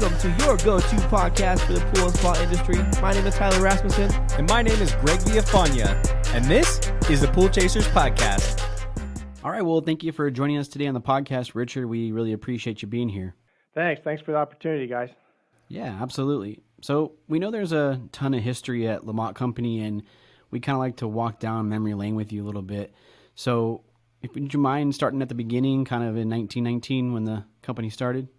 Welcome to your go-to podcast for the pool and spa industry. My name is Tyler Rasmussen. And my name is Greg Villafania. And this is the Pool Chasers Podcast. All right, well, thank you for joining us today on the podcast, Richard. We really appreciate you being here. Thanks for the opportunity, guys. Yeah, absolutely. So we know there's a ton of history at LaMotte Company, and we kind of like to walk down memory lane with you a little bit. So would you mind starting at the beginning, kind of in 1919 when the company started?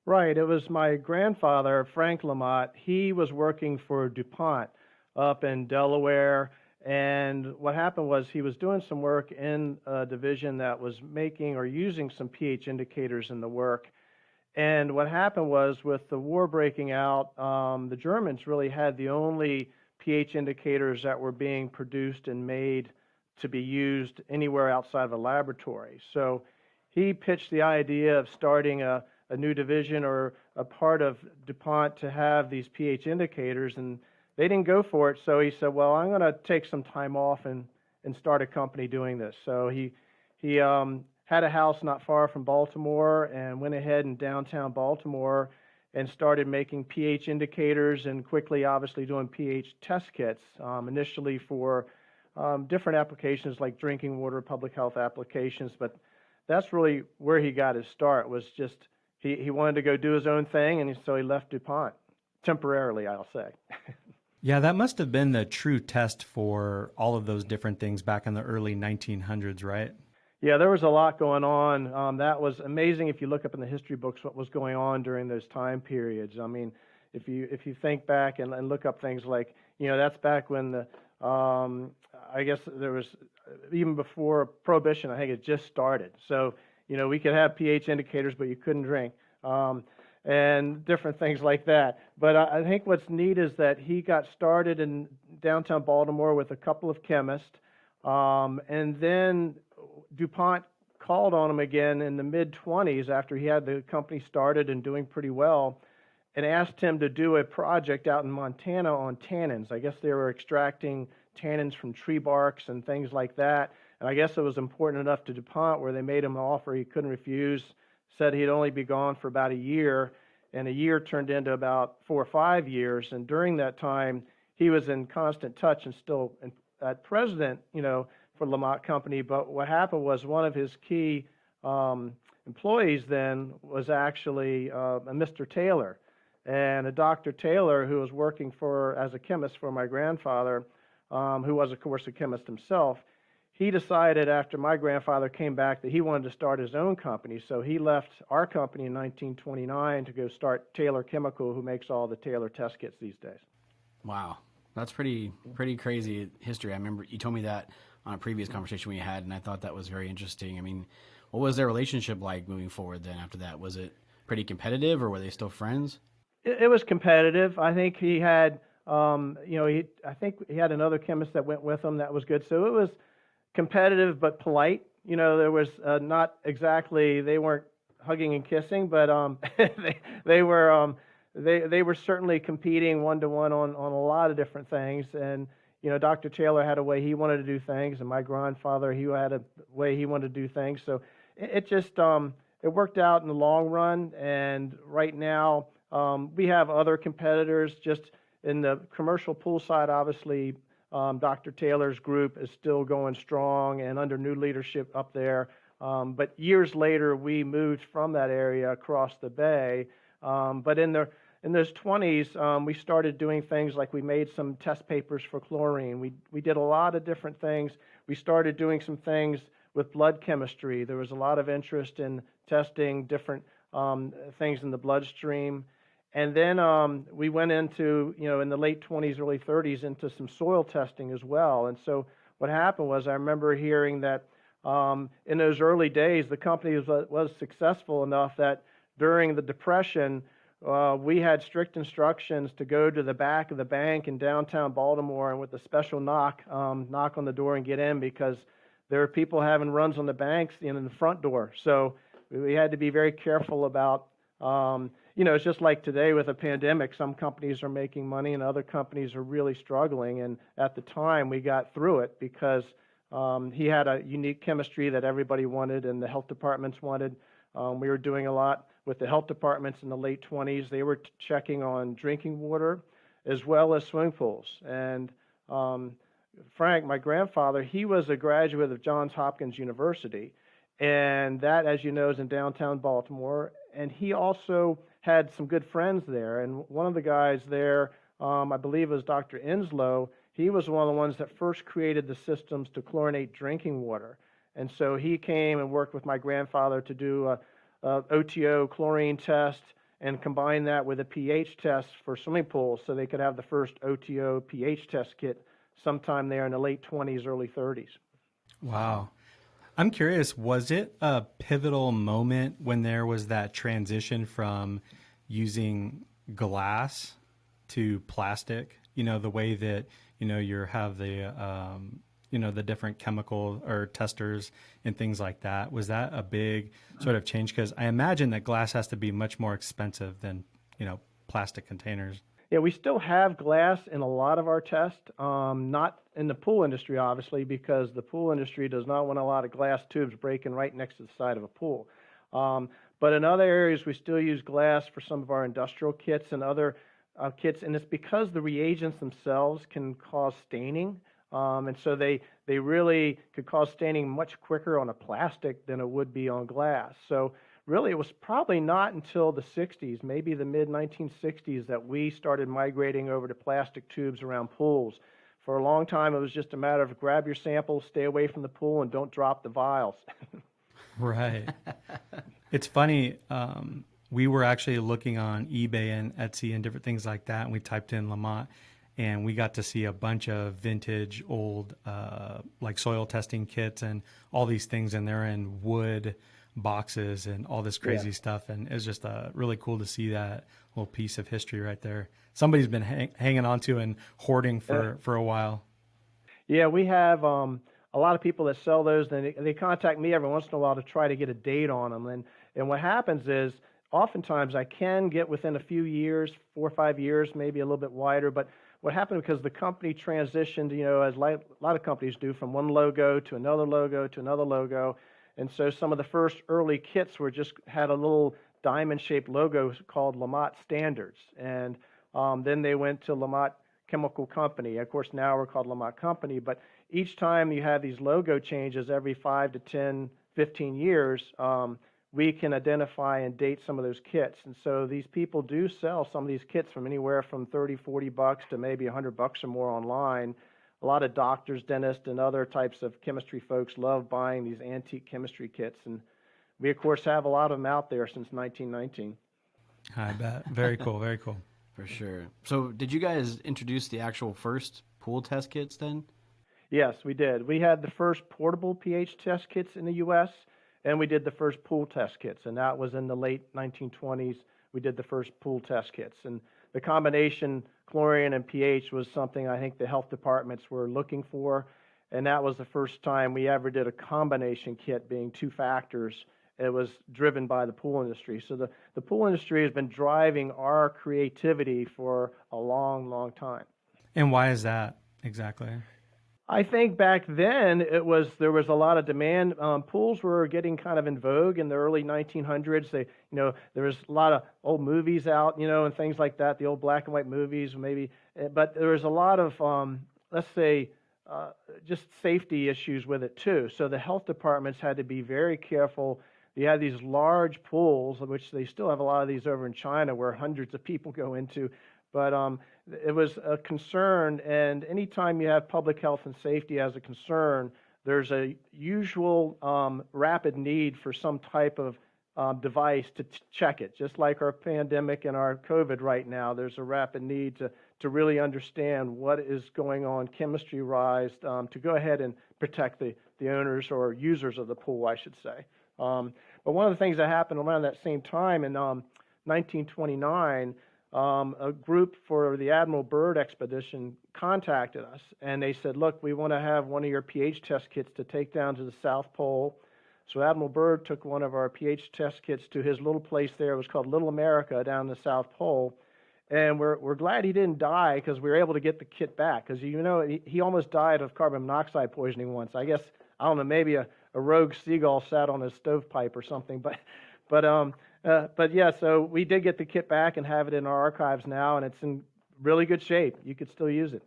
Right. It was my grandfather, Frank LaMotte. He was working for DuPont up in Delaware. And what happened was he was doing some work in a division that was making or using some pH indicators in the work. And what happened was with the war breaking out, the Germans really had the only pH indicators that were being produced and made to be used anywhere outside of a laboratory. So he pitched the idea of starting a new division or a part of DuPont to have these pH indicators, and they didn't go for it. So he said, well, I'm going to take some time off and start a company doing this. So he had a house not far from Baltimore and went ahead in downtown Baltimore and started making pH indicators and quickly, obviously, doing pH test kits, initially for different applications like drinking water, public health applications. But that's really where he got his start, was just he wanted to go do his own thing, and so he left DuPont temporarily, I'll say. Yeah, that must have been the true test for all of those different things back in the early 1900s, right? Yeah, there was a lot going on. That was amazing if you look up in the history books what was going on during those time periods. I mean, if you think back and look up things like, that's back when the I guess there was, even before Prohibition, I think it just started. So, we could have pH indicators, but you couldn't drink, and different things like that. But I think what's neat is that he got started in downtown Baltimore with a couple of chemists, and then DuPont called on him again in the mid-20s after he had the company started and doing pretty well, and asked him to do a project out in Montana on tannins. I guess they were extracting tannins from tree barks and things like that. And I guess it was important enough to DuPont where they made him an offer he couldn't refuse, said he'd only be gone for about a year, and a year turned into about 4 or 5 years. And during that time, he was in constant touch and still at president, for LaMotte Company. But what happened was one of his key employees then was actually a Mr. Taylor. And a Dr. Taylor, who was working as a chemist for my grandfather, who was, of course, a chemist himself, he decided after my grandfather came back that he wanted to start his own company. So he left our company in 1929 to go start Taylor Chemical, who makes all the Taylor test kits these days. Wow, that's pretty crazy history. I remember you told me that on a previous conversation we had, and I thought that was very interesting. I mean, what was their relationship like moving forward then after that? Was it pretty competitive, or were they still friends? It was competitive. I think he had, I think he had another chemist that went with him that was good. So it was competitive but polite. There was not exactly, they weren't hugging and kissing, but they were certainly competing one-to-one on a lot of different things. And Dr. Taylor had a way he wanted to do things, and my grandfather, he had a way he wanted to do things. So it just it worked out in the long run. And right now, we have other competitors just in the commercial pool side. Obviously, Dr. Taylor's group is still going strong and under new leadership up there. But years later, we moved from that area across the bay. But in those 20s, we started doing things like we made some test papers for chlorine. We did a lot of different things. We started doing some things with blood chemistry. There was a lot of interest in testing different things in the bloodstream. And then we went into, in the late 20s, early 30s, into some soil testing as well. And so what happened was I remember hearing that in those early days, the company was successful enough that during the Depression, we had strict instructions to go to the back of the bank in downtown Baltimore and with a special knock on the door and get in, because there were people having runs on the banks in the front door. So we had to be very careful about, it's just like today with a pandemic, some companies are making money and other companies are really struggling. And at the time, we got through it because he had a unique chemistry that everybody wanted and the health departments wanted. We were doing a lot with the health departments in the late 20s. They were checking on drinking water as well as swimming pools. And Frank, my grandfather, he was a graduate of Johns Hopkins University, and that, as you know, is in downtown Baltimore. And he also had some good friends there. And one of the guys there, I believe, was Dr. Inslow. He was one of the ones that first created the systems to chlorinate drinking water. And so he came and worked with my grandfather to do a OTO chlorine test and combine that with a pH test for swimming pools so they could have the first OTO pH test kit sometime there in the late 20s, early 30s. Wow. I'm curious, was it a pivotal moment when there was that transition from using glass to plastic? You know, the way that, you know, you have the, you know, the different chemical or testers and things like that. Was that a big sort of change? Because I imagine that glass has to be much more expensive than, you know, plastic containers. Yeah, we still have glass in a lot of our tests, not in the pool industry, obviously, because the pool industry does not want a lot of glass tubes breaking right next to the side of a pool. But in other areas, we still use glass for some of our industrial kits and other kits, and it's because the reagents themselves can cause staining, and so they really could cause staining much quicker on a plastic than it would be on glass. So really, it was probably not until the 60s, maybe the mid-1960s, that we started migrating over to plastic tubes around pools. For a long time, it was just a matter of grab your sample, stay away from the pool, and don't drop the vials. Right. It's funny. We were actually looking on eBay and Etsy and different things like that, and we typed in LaMotte, and we got to see a bunch of vintage, old, like soil testing kits and all these things, and they're in wood boxes and all this crazy stuff, and it's just really cool to see that little piece of history right there. Somebody's been hanging on to and hoarding for a while. Yeah, we have a lot of people that sell those, and they contact me every once in a while to try to get a date on them. And what happens is, oftentimes I can get within a few years, 4 or 5 years, maybe a little bit wider, but what happened because the company transitioned, you know, as a lot of companies do, from one logo to another logo to another logo. And so some of the first early kits had a little diamond-shaped logo called LaMotte Standards. And then they went to LaMotte Chemical Company. Of course, now we're called LaMotte Company. But each time you have these logo changes every 5 to 10, 15 years, we can identify and date some of those kits. And so these people do sell some of these kits from anywhere from $30, $40 to maybe $100 or more online. A lot of doctors, dentists, and other types of chemistry folks love buying these antique chemistry kits. And we, of course, have a lot of them out there since 1919. I bet. Very cool. Very cool. For sure. So did you guys introduce the actual first pool test kits then? Yes, we did. We had the first portable pH test kits in the U.S., and we did the first pool test kits, and that was in the late 1920s. We did the first pool test kits. And the combination chlorine and pH was something I think the health departments were looking for, and that was the first time we ever did a combination kit being 2 factors. It was driven by the pool industry. So the pool industry has been driving our creativity for a long, long time. And why is that exactly? I think back then there was a lot of demand. Pools were getting kind of in vogue in the early 1900s. There was a lot of old movies out, and things like that, the old black and white movies maybe. But there was a lot of, let's say, just safety issues with it too. So the health departments had to be very careful. You had these large pools, which they still have a lot of these over in China, where hundreds of people go into. But it was a concern, and anytime you have public health and safety as a concern, there's a usual rapid need for some type of device to check it. Just like our pandemic and our COVID right now, there's a rapid need to really understand what is going on chemistry-wise to go ahead and protect the owners or users of the pool, I should say. But one of the things that happened around that same time in 1929, a group for the Admiral Byrd expedition contacted us, and they said, look, we want to have one of your pH test kits to take down to the South Pole. So Admiral Byrd took one of our pH test kits to his little place there. It was called Little America down the South Pole. And we're glad he didn't die, because we were able to get the kit back, because he almost died of carbon monoxide poisoning once. I guess, I don't know, maybe a rogue Seagal sat on his stovepipe or something, but But yeah, so we did get the kit back and have it in our archives now, and it's in really good shape. You could still use it.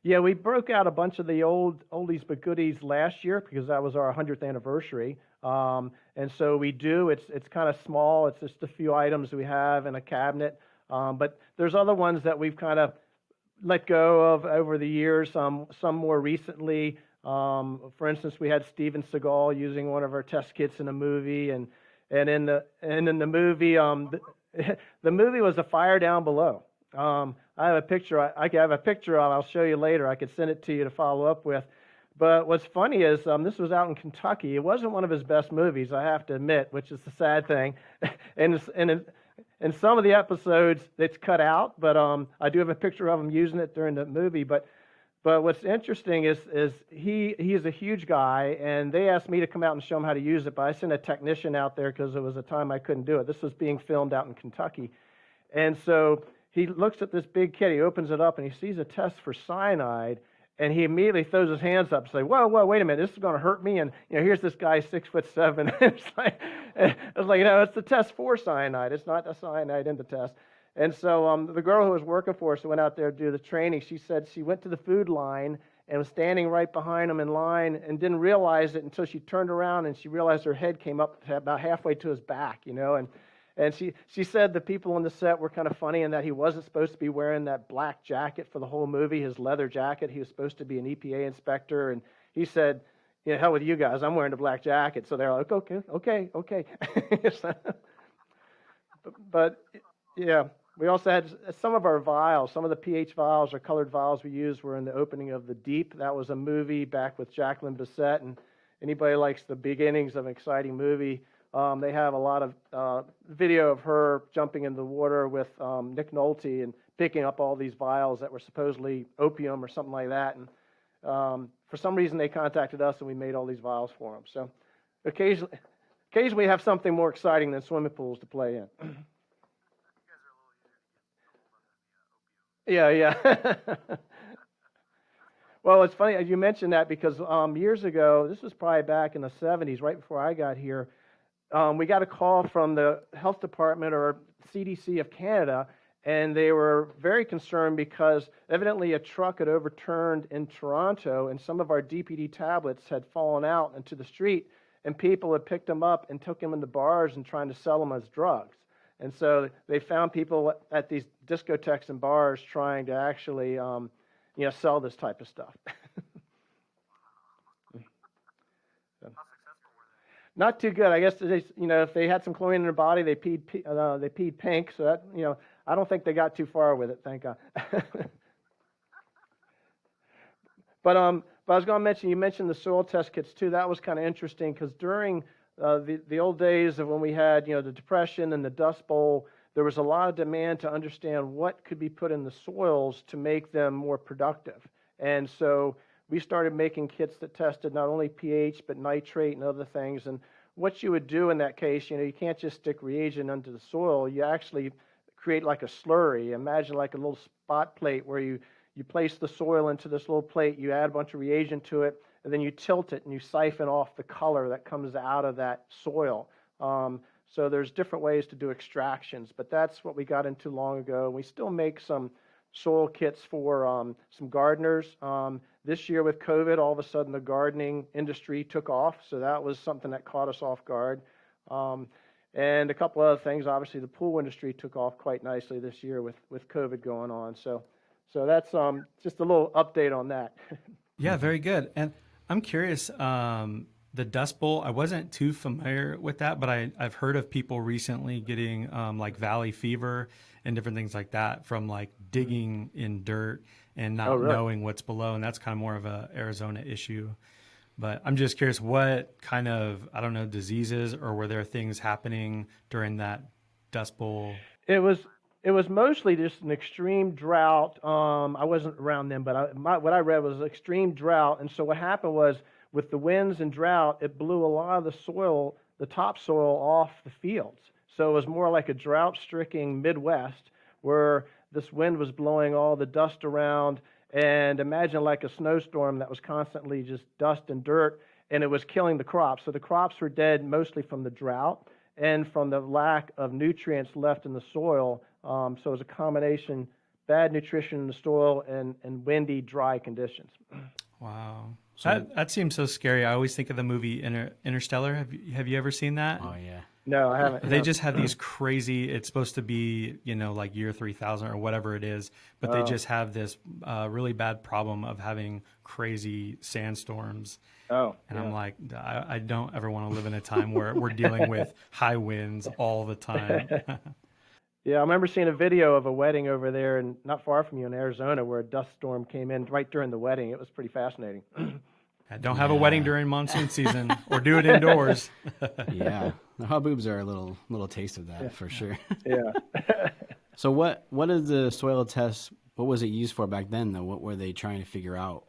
Yeah, we broke out a bunch of the oldies but goodies last year because that was our 100th anniversary. And so we do. It's kind of small. It's just a few items we have in a cabinet. But there's other ones that we've kind of let go of over the years. Some more recently. For instance, we had Steven Seagal using one of our test kits in a movie, and in the movie, the movie was A Fire Down Below. I have a picture. I have a picture of. I'll show you later. I could send it to you to follow up with. But what's funny is this was out in Kentucky. It wasn't one of his best movies, I have to admit, which is the sad thing. and in some of the episodes, it's cut out. But I do have a picture of him using it during the movie. But what's interesting is he's a huge guy, and they asked me to come out and show him how to use it. But I sent a technician out there because it was a time I couldn't do it. This was being filmed out in Kentucky, and so he looks at this big kit, he opens it up, and he sees a test for cyanide, and he immediately throws his hands up and says, whoa, wait a minute, this is going to hurt me, and here's this guy 6'7". It's like, it's the test for cyanide. It's not the cyanide in the test. And so the girl who was working for us who went out there to do the training, she said she went to the food line and was standing right behind him in line and didn't realize it until she turned around and she realized her head came up about halfway to his back, And she said the people on the set were kind of funny in that he wasn't supposed to be wearing that black jacket for the whole movie, his leather jacket. He was supposed to be an EPA inspector, and he said, hell with you guys, I'm wearing the black jacket. So they're like, okay. But yeah, we also had some of our vials, some of the pH vials or colored vials we used were in the opening of The Deep. That was a movie back with Jacqueline Bisset, and anybody likes the beginnings of an exciting movie, they have a lot of video of her jumping in the water with Nick Nolte and picking up all these vials that were supposedly opium or something like that. And for some reason, they contacted us, and we made all these vials for them. So occasionally we have something more exciting than swimming pools to play in. Yeah. Well, it's funny you mentioned that because years ago, this was probably back in the 70s, right before I got here, we got a call from the health department or CDC of Canada, and they were very concerned because evidently a truck had overturned in Toronto, and some of our DPD tablets had fallen out into the street, and people had picked them up and took them into bars and trying to sell them as drugs. And so they found people at these discotheques and bars trying to actually, sell this type of stuff. Not too good. I guess if they had some chlorine in their body, they peed pink. So that I don't think they got too far with it. Thank God. But I was going to mention, you mentioned the soil test kits too. That was kind of interesting because during the old days of when we had the Depression and the Dust Bowl, there was a lot of demand to understand what could be put in the soils to make them more productive. And so we started making kits that tested not only pH, but nitrate and other things. And what you would do in that case, you can't just stick reagent under the soil. You actually create like a slurry. Imagine like a little spot plate where you place the soil into this little plate, you add a bunch of reagent to it, and then you tilt it and you siphon off the color that comes out of that soil. So there's different ways to do extractions, but that's what we got into long ago. We still make some soil kits for some gardeners. This year with COVID, all of a sudden the gardening industry took off, so that was something that caught us off guard. And a couple other things. Obviously, the pool industry took off quite nicely this year with COVID going on. So that's just a little update on that. Yeah, very good. And I'm curious, the Dust Bowl, I wasn't too familiar with that, but I've heard of people recently getting like valley fever and different things like that from like digging in dirt and not knowing what's below. And that's kind of more of a Arizona issue. But I'm just curious what kind of, diseases or were there things happening during that Dust Bowl? It was mostly just an extreme drought. I wasn't around then, but what I read was extreme drought. And so what happened was with the winds and drought, it blew a lot of the soil, the topsoil off the fields. So it was more like a drought-stricken Midwest where this wind was blowing all the dust around And imagine like a snowstorm that was constantly just dust and dirt, and it was killing the crops. So the crops were dead mostly from the drought and from the lack of nutrients left in the soil. So it was a combination, bad nutrition in the soil and windy, dry conditions. Wow. That seems so scary. I always think of the movie Interstellar. Have you ever seen that? Oh yeah. No, I haven't. They No. just have these crazy, it's supposed to be, like year 3000 or whatever it is, but they just have this really bad problem of having crazy sandstorms. Oh, And yeah. I'm like, I don't ever want to live in a time where we're dealing with high winds all the time. Yeah, I remember seeing a video of a wedding over there, and not far from you in Arizona, where a dust storm came in right during the wedding. It was pretty fascinating. Don't have a wedding during monsoon season or do it indoors. Yeah, the haboobs are a little taste of that for sure. Yeah. So what is the soil test? What was it used for back then, though? What were they trying to figure out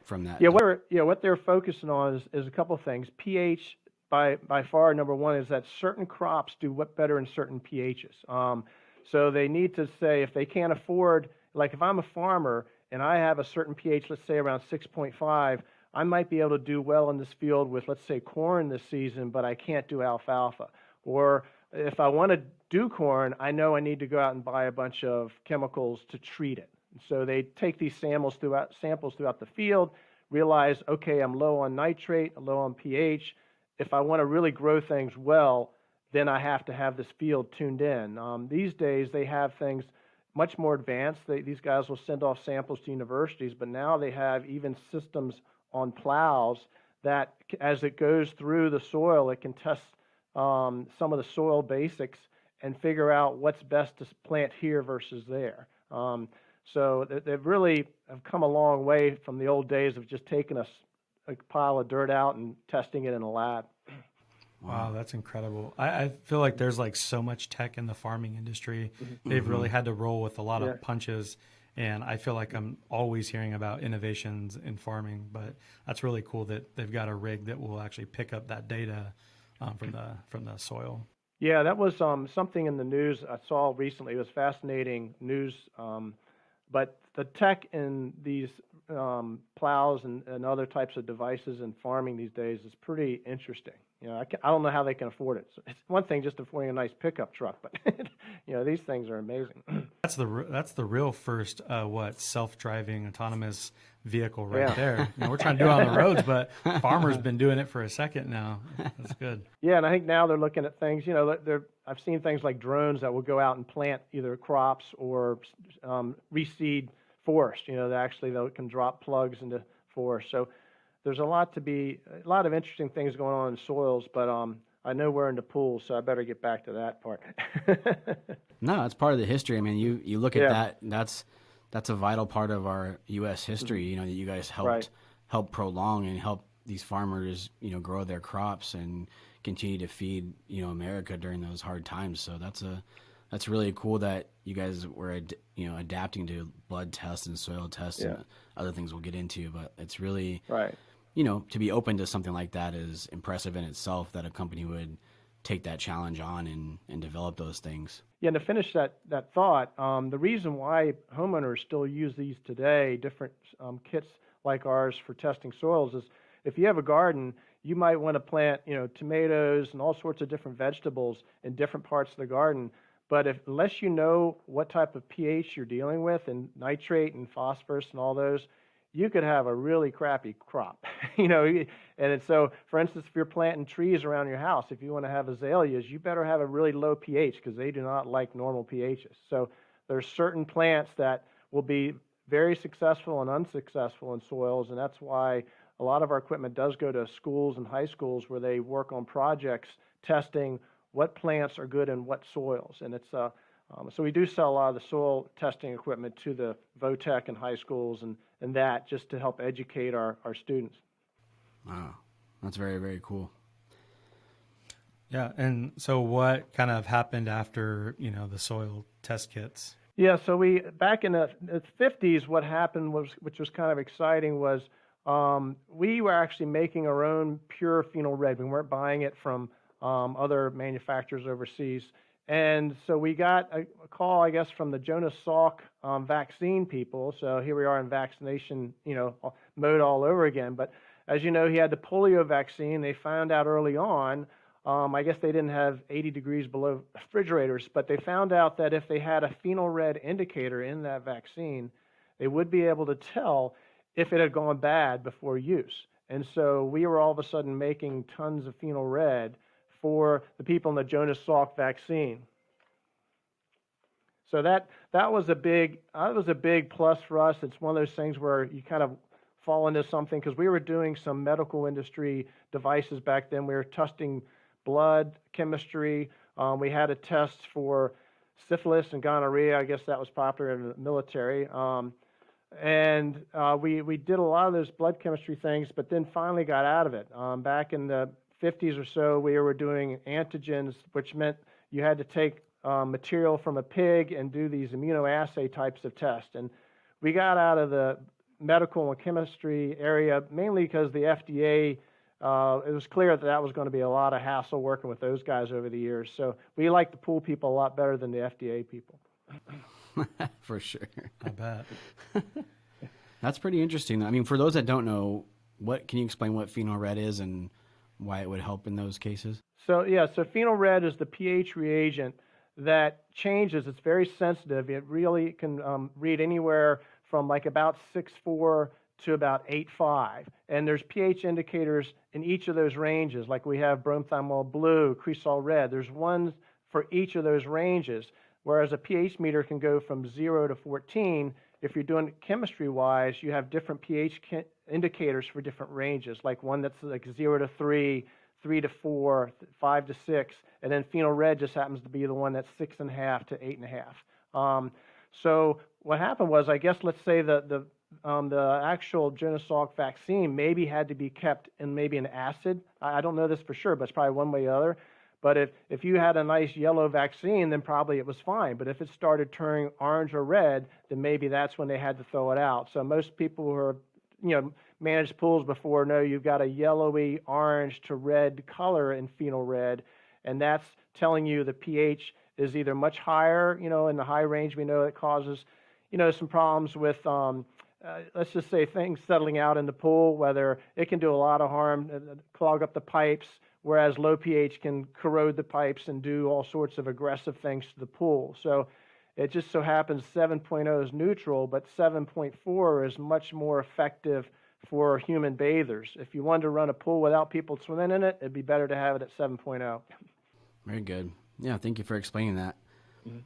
from that? Yeah, what they're focusing on is a couple of things. pH, by far, number one, is that certain crops do better in certain pHs. So they need to say, if they can't afford, like if I'm a farmer and I have a certain pH, let's say around 6.5, I might be able to do well in this field with, let's say, corn this season, but I can't do alfalfa. Or if I want to do corn, I know I need to go out and buy a bunch of chemicals to treat it. So they take these samples throughout the field, realize, okay, I'm low on nitrate, I'm low on pH. If I want to really grow things well, then I have to have this field tuned in. These days, they have things much more advanced. These guys will send off samples to universities, but now they have even systems on plows that, as it goes through the soil, it can test some of the soil basics and figure out what's best to plant here versus there. So they've really have come a long way from the old days of just taking a pile of dirt out and testing it in a lab. Wow, that's incredible. I feel like there's like so much tech in the farming industry. They've really had to roll with a lot of punches. And I feel like I'm always hearing about innovations in farming, but that's really cool that they've got a rig that will actually pick up that data from the soil. Yeah, that was something in the news I saw recently. It was fascinating news, but the tech in these plows and other types of devices in farming these days is pretty interesting. I don't know how they can afford it. So it's one thing just affording a nice pickup truck, but these things are amazing. That's the real first self-driving autonomous vehicle right there. We're trying to do it on the roads, but farmers been doing it for a second now. That's good. Yeah, and I think now they're looking at things. I've seen things like drones that will go out and plant either crops or reseed forest. That can drop plugs into forest. So there's a lot of interesting things going on in soils, but I know we're into pools, so I better get back to that part. No, it's part of the history. I mean, you look at that. That's a vital part of our U.S. history. That you guys help prolong and help these farmers, grow their crops and continue to feed, America during those hard times. So that's really cool that you guys were, adapting to blood tests and soil tests and other things we'll get into. But it's really to be open to something like that is impressive in itself, that a company would take that challenge on and develop those things. Yeah, and to finish that thought, the reason why homeowners still use these today, different kits like ours for testing soils, is if you have a garden, you might want to plant, tomatoes and all sorts of different vegetables in different parts of the garden. But unless you know what type of pH you're dealing with, and nitrate and phosphorus and all those, you could have a really crappy crop, And so, for instance, if you're planting trees around your house, if you want to have azaleas, you better have a really low pH because they do not like normal pHs. So there's certain plants that will be very successful and unsuccessful in soils, and that's why a lot of our equipment does go to schools and high schools where they work on projects testing what plants are good in what soils. And it's so we do sell a lot of the soil testing equipment to the VOTEC and high schools and that just to help educate our students. Wow, that's very, very cool. Yeah, and so what kind of happened after, the soil test kits? Yeah, so back in the 50s, what happened was, which was kind of exciting, was we were actually making our own pure phenol red. We weren't buying it from other manufacturers overseas. And so we got a call, I guess, from the Jonas Salk vaccine people. So here we are in vaccination, mode all over again. But as you know, he had the polio vaccine. They found out early on, I guess they didn't have 80 degrees below refrigerators, but they found out that if they had a phenol red indicator in that vaccine, they would be able to tell if it had gone bad before use. And so we were all of a sudden making tons of phenol red for the people in the Jonas Salk vaccine. So that was a big plus for us. It's one of those things where you kind of fall into something, because we were doing some medical industry devices back then. We were testing blood chemistry. We had a test for syphilis and gonorrhea. I guess that was popular in the military. And we did a lot of those blood chemistry things, but then finally got out of it. Back in the 50s or so, we were doing antigens, which meant you had to take material from a pig and do these immunoassay types of tests. And we got out of the medical and chemistry area mainly because the FDA, it was clear that was going to be a lot of hassle working with those guys over the years. So we like the pool people a lot better than the FDA people. For sure. I bet. That's pretty interesting. I mean, for those that don't know, can you explain what phenol red is and why it would help in those cases? So phenol red is the pH reagent that changes. It's very sensitive. It really can read anywhere from like about 6.4 to about 8.5. And there's pH indicators in each of those ranges. Like we have bromethymol blue, cresol red. There's one for each of those ranges. Whereas a pH meter can go from 0 to 14. If you're doing it chemistry-wise, you have different pH indicators for different ranges, like one that's like 0 to 3, 3 to 4, 5 to 6, and then phenol red just happens to be the one that's 6.5 to 8.5. So what happened was, I guess, let's say the actual Jonas Salk vaccine maybe had to be kept in maybe an acid. I don't know this for sure, but it's probably one way or the other. But if you had a nice yellow vaccine, then probably it was fine. But if it started turning orange or red, then maybe that's when they had to throw it out. So most people who are, managed pools before know you've got a yellowy orange to red color in phenol red, and that's telling you the pH is either much higher, in the high range. We know it causes, some problems with, let's just say, things settling out in the pool, whether it can do a lot of harm, clog up the pipes, whereas low pH can corrode the pipes and do all sorts of aggressive things to the pool. So it just so happens 7.0 is neutral, but 7.4 is much more effective for human bathers. If you wanted to run a pool without people swimming in it, it'd be better to have it at 7.0. Very good. Yeah, thank you for explaining that. Mm-hmm.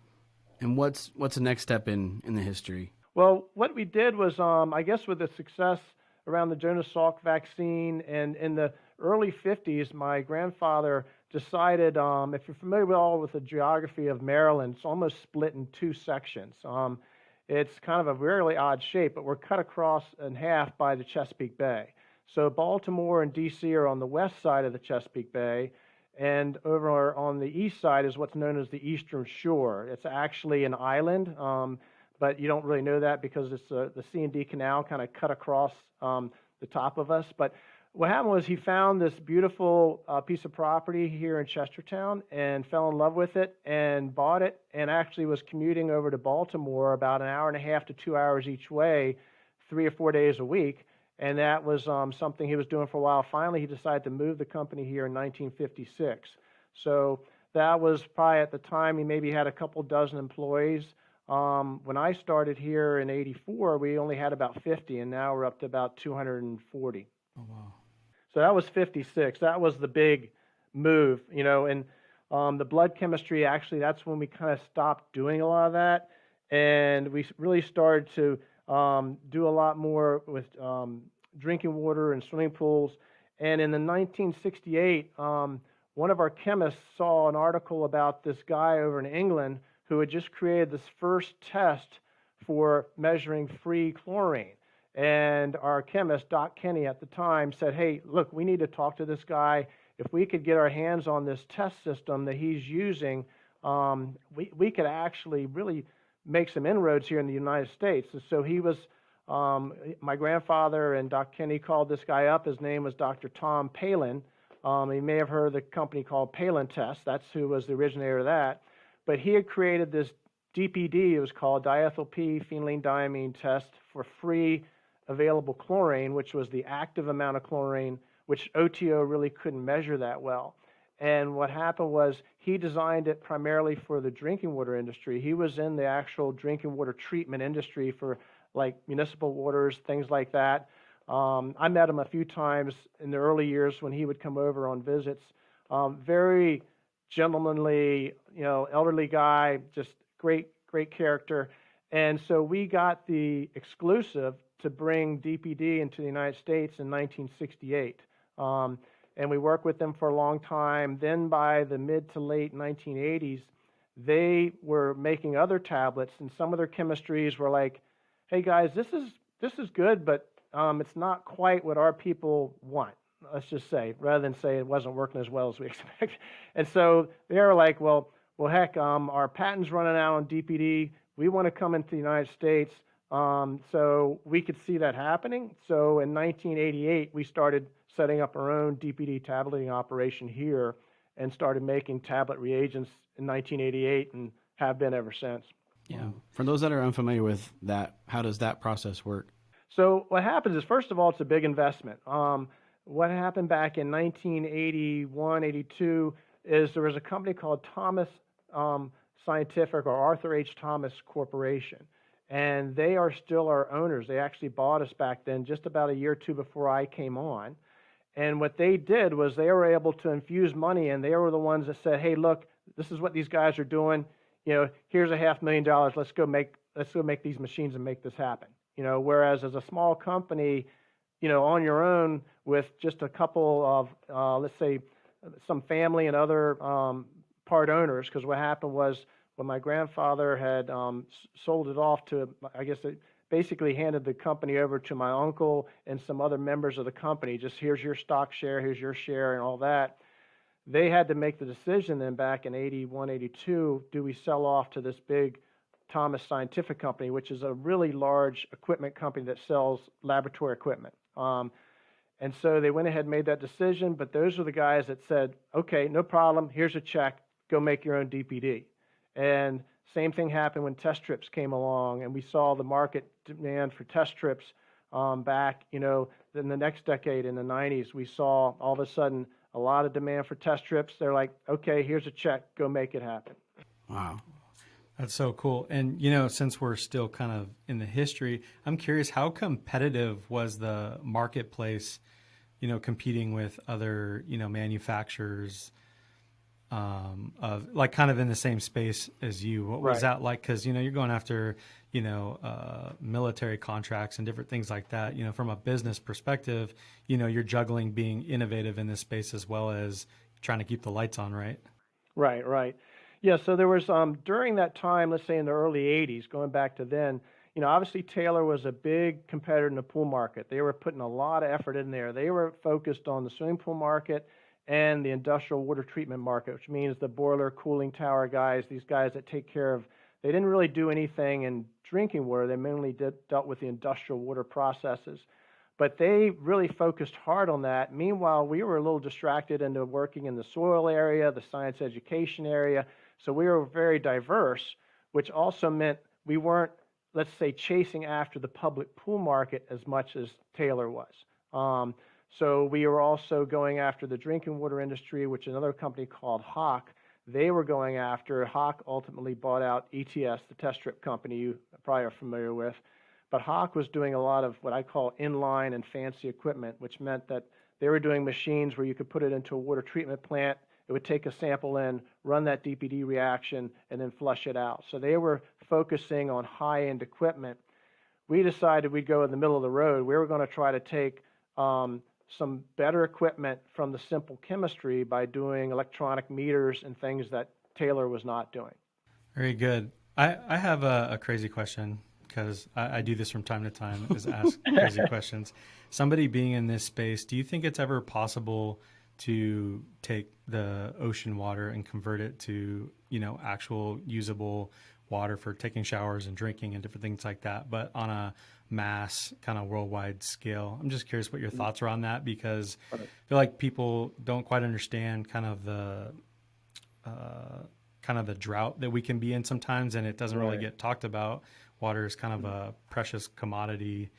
And what's the next step in the history? Well, what we did was, I guess with the success around the Jonas Salk vaccine, and in the early 50s, my grandfather decided, if you're familiar with the geography of Maryland, it's almost split in two sections. It's kind of a really odd shape, but we're cut across in half by the Chesapeake Bay. So Baltimore and D.C. are on the west side of the Chesapeake Bay, and over on the east side is what's known as the Eastern Shore. It's actually an island, but you don't really know that because it's the C&D Canal kind of cut across the top of us. But what happened was he found this beautiful piece of property here in Chestertown and fell in love with it and bought it, and actually was commuting over to Baltimore about an hour and a half to 2 hours each way, 3 or 4 days a week. And that was something he was doing for a while. Finally, he decided to move the company here in 1956. So that was probably at the time he maybe had a couple dozen employees. When I started here in '84, we only had about 50, and now we're up to about 240. Oh, wow. So that was 56. That was the big move, and the blood chemistry, actually, that's when we kind of stopped doing a lot of that, and we really started to do a lot more with drinking water and swimming pools. And in the 1968, one of our chemists saw an article about this guy over in England who had just created this first test for measuring free chlorine. And our chemist, Doc Kenny, at the time said, hey, look, we need to talk to this guy. If we could get our hands on this test system that he's using, we could actually really make some inroads here in the United States. And so he was, my grandfather and Doc Kenny called this guy up. His name was Dr. Tom Palin. You may have heard of the company called Palin Test. That's who was the originator of that. but he had created this DPD, it was called diethyl P phenylenediamine test for free available chlorine, which was the active amount of chlorine, which OTO really couldn't measure that well. And what happened was he designed it primarily for the drinking water industry. He was in the actual drinking water treatment industry for like municipal waters, things like that. I met him a few times in the early years when he would come over on visits. Very gentlemanly, elderly guy, just great character. And so we got the exclusive to bring DPD into the United States in 1968. And we worked with them for a long time. Then by the mid to late 1980s, they were making other tablets, and some of their chemistries were like, hey guys, this is good, but it's not quite what our people want, let's just say, rather than say it wasn't working as well as we expected. And so they were like, well, heck, our patent's running out on DPD. We want to come into the United States. So we could see that happening. So in 1988, we started setting up our own DPD tableting operation here and started making tablet reagents in 1988 and have been ever since. Yeah. For those that are unfamiliar with that, how does that process work? So what happens is, first of all, it's a big investment. What happened back in 1981, 82 is there was a company called Thomas Scientific, or Arthur H. Thomas Corporation. And they are still our owners. They actually bought us back then, just about a year or two before I came on. And what they did was they were able to infuse money, and they were the ones that said, hey, look, this is what these guys are doing. Here's $500,000. Let's go make these machines and make this happen. Whereas as a small company, on your own with just a couple of, let's say, some family and other part owners, because what happened was when my grandfather had sold it off to, I guess it basically handed the company over to my uncle and some other members of the company, just here's your stock share, here's your share and all that. They had to make the decision then back in 81, 82, do we sell off to this big Thomas Scientific Company, which is a really large equipment company that sells laboratory equipment. And so they went ahead and made that decision, but those were the guys that said, okay, no problem, here's a check, go make your own DPD. And same thing happened when test strips came along, and we saw the market demand for test strips back, in the next decade, in the 90s, we saw all of a sudden a lot of demand for test strips. They're like, okay, here's a check, go make it happen. Wow. That's so cool. And, since we're still kind of in the history, I'm curious, how competitive was the marketplace, competing with other, manufacturers of like kind of in the same space as you? What was that like? Because, you're going after, military contracts and different things like that. From a business perspective, you're juggling being innovative in this space as well as trying to keep the lights on, right? Right. Yeah, so there was, during that time, let's say in the early 80s, going back to then, obviously Taylor was a big competitor in the pool market. They were putting a lot of effort in there. They were focused on the swimming pool market and the industrial water treatment market, which means the boiler, cooling tower guys, these guys that take care of, they didn't really do anything in drinking water. They mainly dealt with the industrial water processes. But they really focused hard on that. Meanwhile, we were a little distracted into working in the soil area, the science education area. So we were very diverse, which also meant we weren't, let's say, chasing after the public pool market as much as Taylor was. So we were also going after the drinking water industry, which another company called Hawk, they were going after. Hawk ultimately bought out ETS, the test strip company you probably are familiar with. But Hawk was doing a lot of what I call inline and fancy equipment, which meant that they were doing machines where you could put it into a water treatment plant. It would take a sample in, run that DPD reaction, and then flush it out. So they were focusing on high-end equipment. We decided we'd go in the middle of the road. We were going to try to take some better equipment from the simple chemistry by doing electronic meters and things that Taylor was not doing. Very good. I have a crazy question, because I do this from time to time, is ask crazy questions. Somebody being in this space, do you think it's ever possible to take the ocean water and convert it to, actual usable water for taking showers and drinking and different things like that, but on a mass kind of worldwide scale? I'm just curious what your thoughts are on that, because I feel like people don't quite understand kind of the kind of the drought that we can be in sometimes, and it doesn't really get talked about. Water is kind of a precious commodity,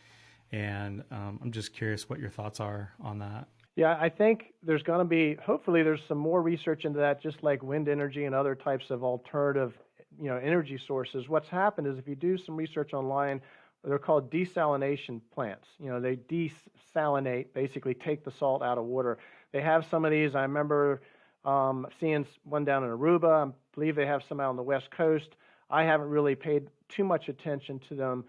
and I'm just curious what your thoughts are on that. Yeah, I think there's going to be, hopefully there's some more research into that, just like wind energy and other types of alternative, energy sources. What's happened is if you do some research online, they're called desalination plants. They desalinate, basically take the salt out of water. They have some of these. I remember seeing one down in Aruba. I believe they have some out on the West Coast. I haven't really paid too much attention to them.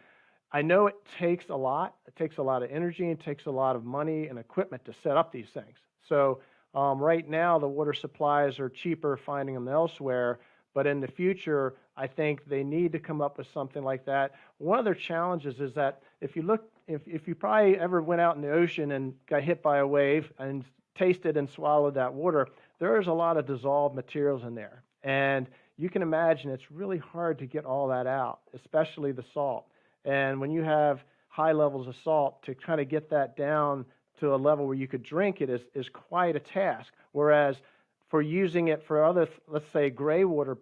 I know it takes a lot. It takes a lot of energy and takes a lot of money and equipment to set up these things. So right now, the water supplies are cheaper finding them elsewhere. But in the future, I think they need to come up with something like that. One of their challenges is that if you probably ever went out in the ocean and got hit by a wave and tasted and swallowed that water, there is a lot of dissolved materials in there. And you can imagine it's really hard to get all that out, especially the salt. And when you have high levels of salt, to kind of get that down to a level where you could drink it is quite a task. Whereas for using it for other, let's say, gray water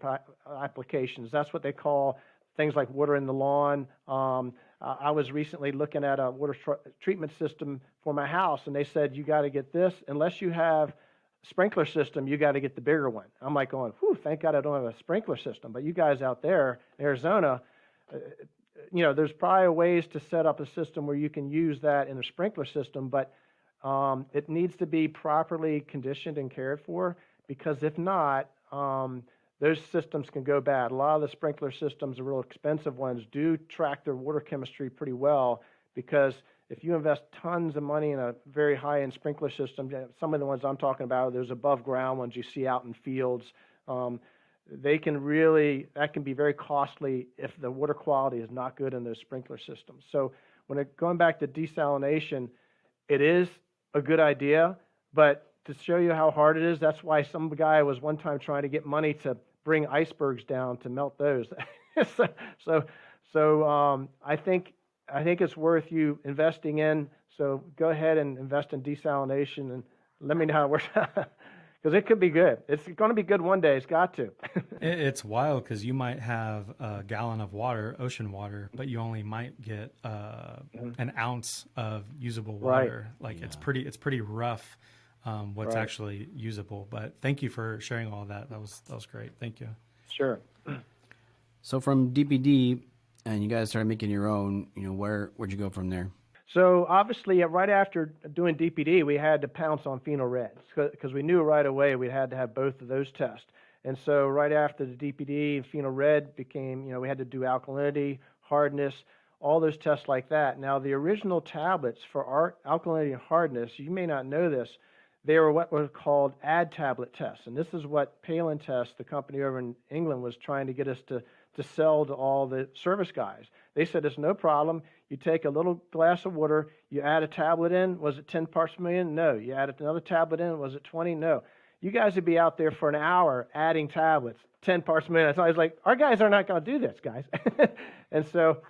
applications, that's what they call things like water in the lawn. I was recently looking at a water treatment system for my house, and they said, you got to get this. Unless you have a sprinkler system, you got to get the bigger one. I'm like going, whew, thank God I don't have a sprinkler system. But you guys out there in Arizona, there's probably ways to set up a system where you can use that in a sprinkler system, but it needs to be properly conditioned and cared for, because if not, those systems can go bad. A lot of the sprinkler systems, the real expensive ones, do track their water chemistry pretty well, because if you invest tons of money in a very high-end sprinkler system, some of the ones I'm talking about, there's above ground ones you see out in fields, that can be very costly if the water quality is not good in those sprinkler systems. So going back to desalination, it is a good idea, but to show you how hard it is, that's why some guy was one time trying to get money to bring icebergs down to melt those. so I think it's worth you investing in. So go ahead and invest in desalination and let me know how it works. Because it could be good. It's going to be good one day. It's got to. It's wild because you might have a gallon of water, ocean water, but you only might get an ounce of usable water. Right. Like it's pretty rough what's actually usable. But thank you for sharing all that. That was great. Thank you. Sure. So from DPD, and you guys started making your own, where'd you go from there? So obviously, right after doing DPD, we had to pounce on Phenol Red because we knew right away we had to have both of those tests. And so right after the DPD, Phenol Red became, we had to do alkalinity, hardness, all those tests like that. Now, the original tablets for our alkalinity and hardness, you may not know this, they were what were called add tablet tests. And this is what Palin Test, the company over in England, was trying to get us to sell to all the service guys. They said it's no problem. You take a little glass of water, you add a tablet in. Was it 10 parts per million? No. You added another tablet in. Was it 20? No. You guys would be out there for an hour adding tablets, 10 parts per million. So I was like, our guys are not going to do this, guys. And so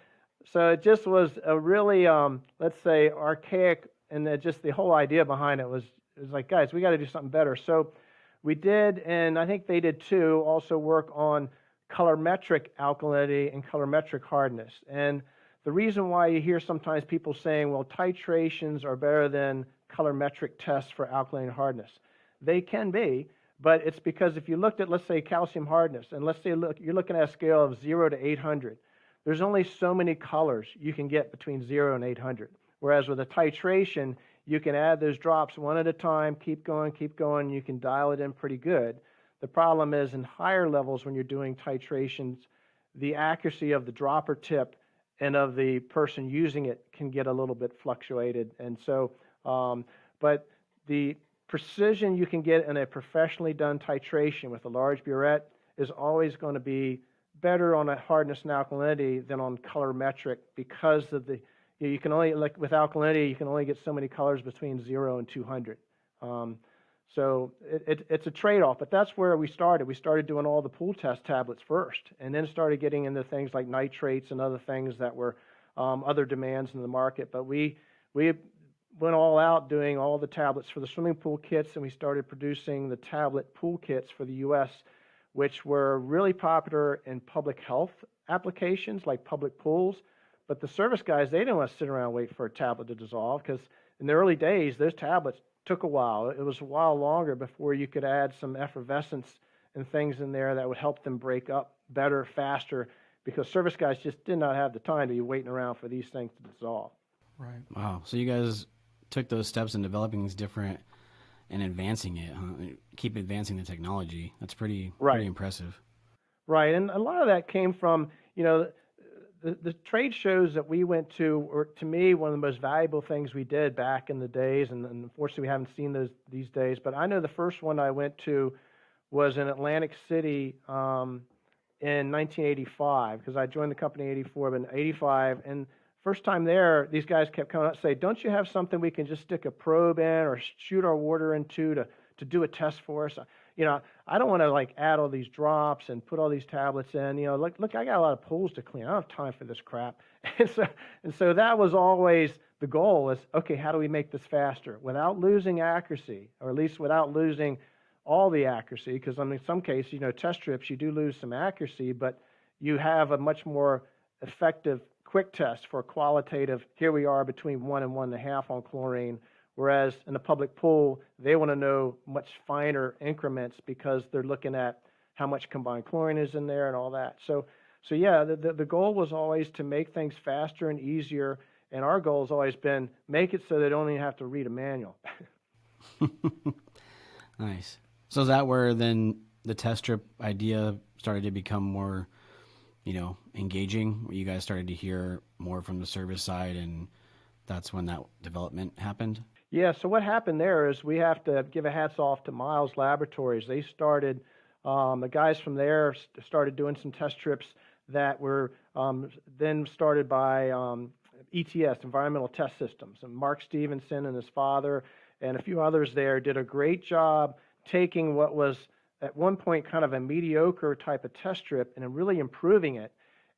it just was a really, let's say, archaic, and just the whole idea behind it was like, guys, we got to do something better. So we did, and I think they did too, also work on colorimetric alkalinity and colorimetric hardness. And the reason why you hear sometimes people saying, well, titrations are better than colorimetric tests for alkalinity hardness. They can be, but it's because if you looked at, let's say, calcium hardness, and let's say you're looking at a scale of 0 to 800, there's only so many colors you can get between 0 and 800. Whereas with a titration, you can add those drops one at a time, keep going, you can dial it in pretty good. The problem is in higher levels when you're doing titrations, the accuracy of the dropper tip and of the person using it can get a little bit fluctuated. And so, but the precision you can get in a professionally done titration with a large burette is always going to be better on a hardness and alkalinity than on colorimetric, because of the, you can only, like with alkalinity, you can only get so many colors between 0 and 200. So it's a trade-off, but that's where we started. We started doing all the pool test tablets first, and then started getting into things like nitrates and other things that were other demands in the market. But we went all out doing all the tablets for the swimming pool kits, and we started producing the tablet pool kits for the U.S. which were really popular in public health applications like public pools. But the service guys, they didn't want to sit around and wait for a tablet to dissolve, because in the early days, those tablets took a while. It was a while longer before you could add some effervescence and things in there that would help them break up better, faster, because service guys just did not have the time to be waiting around for these things to dissolve. Right. Wow. So you guys took those steps in developing these different and advancing it, huh? Keep advancing the technology. That's pretty impressive. Right, and a lot of that came from, the trade shows that we went to were, to me, one of the most valuable things we did back in the days, and unfortunately we haven't seen those these days. But I know the first one I went to was in Atlantic City in 1985, because I joined the company in 84, but in 85, and first time there, these guys kept coming up and say, don't you have something we can just stick a probe in or shoot our water into to do a test for us? I don't want to like add all these drops and put all these tablets in. Look, I got a lot of pools to clean. I don't have time for this crap. And so that was always the goal, is, okay, how do we make this faster without losing accuracy, or at least without losing all the accuracy? Because in some cases, test strips, you do lose some accuracy, but you have a much more effective quick test for qualitative, here we are between 1 and 1.5 on chlorine, whereas in a public pool, they want to know much finer increments because they're looking at how much combined chlorine is in there and all that. So yeah, the goal was always to make things faster and easier, and our goal has always been make it so they don't even have to read a manual. Nice. So is that where then the test strip idea started to become more engaging, where you guys started to hear more from the service side, and that's when that development happened? Yeah, so what happened there is we have to give a hats off to Miles Laboratories. They started, the guys from there started doing some test strips that were then started by ETS, Environmental Test Systems. And Mark Stevenson and his father and a few others there did a great job taking what was at one point kind of a mediocre type of test strip and really improving it.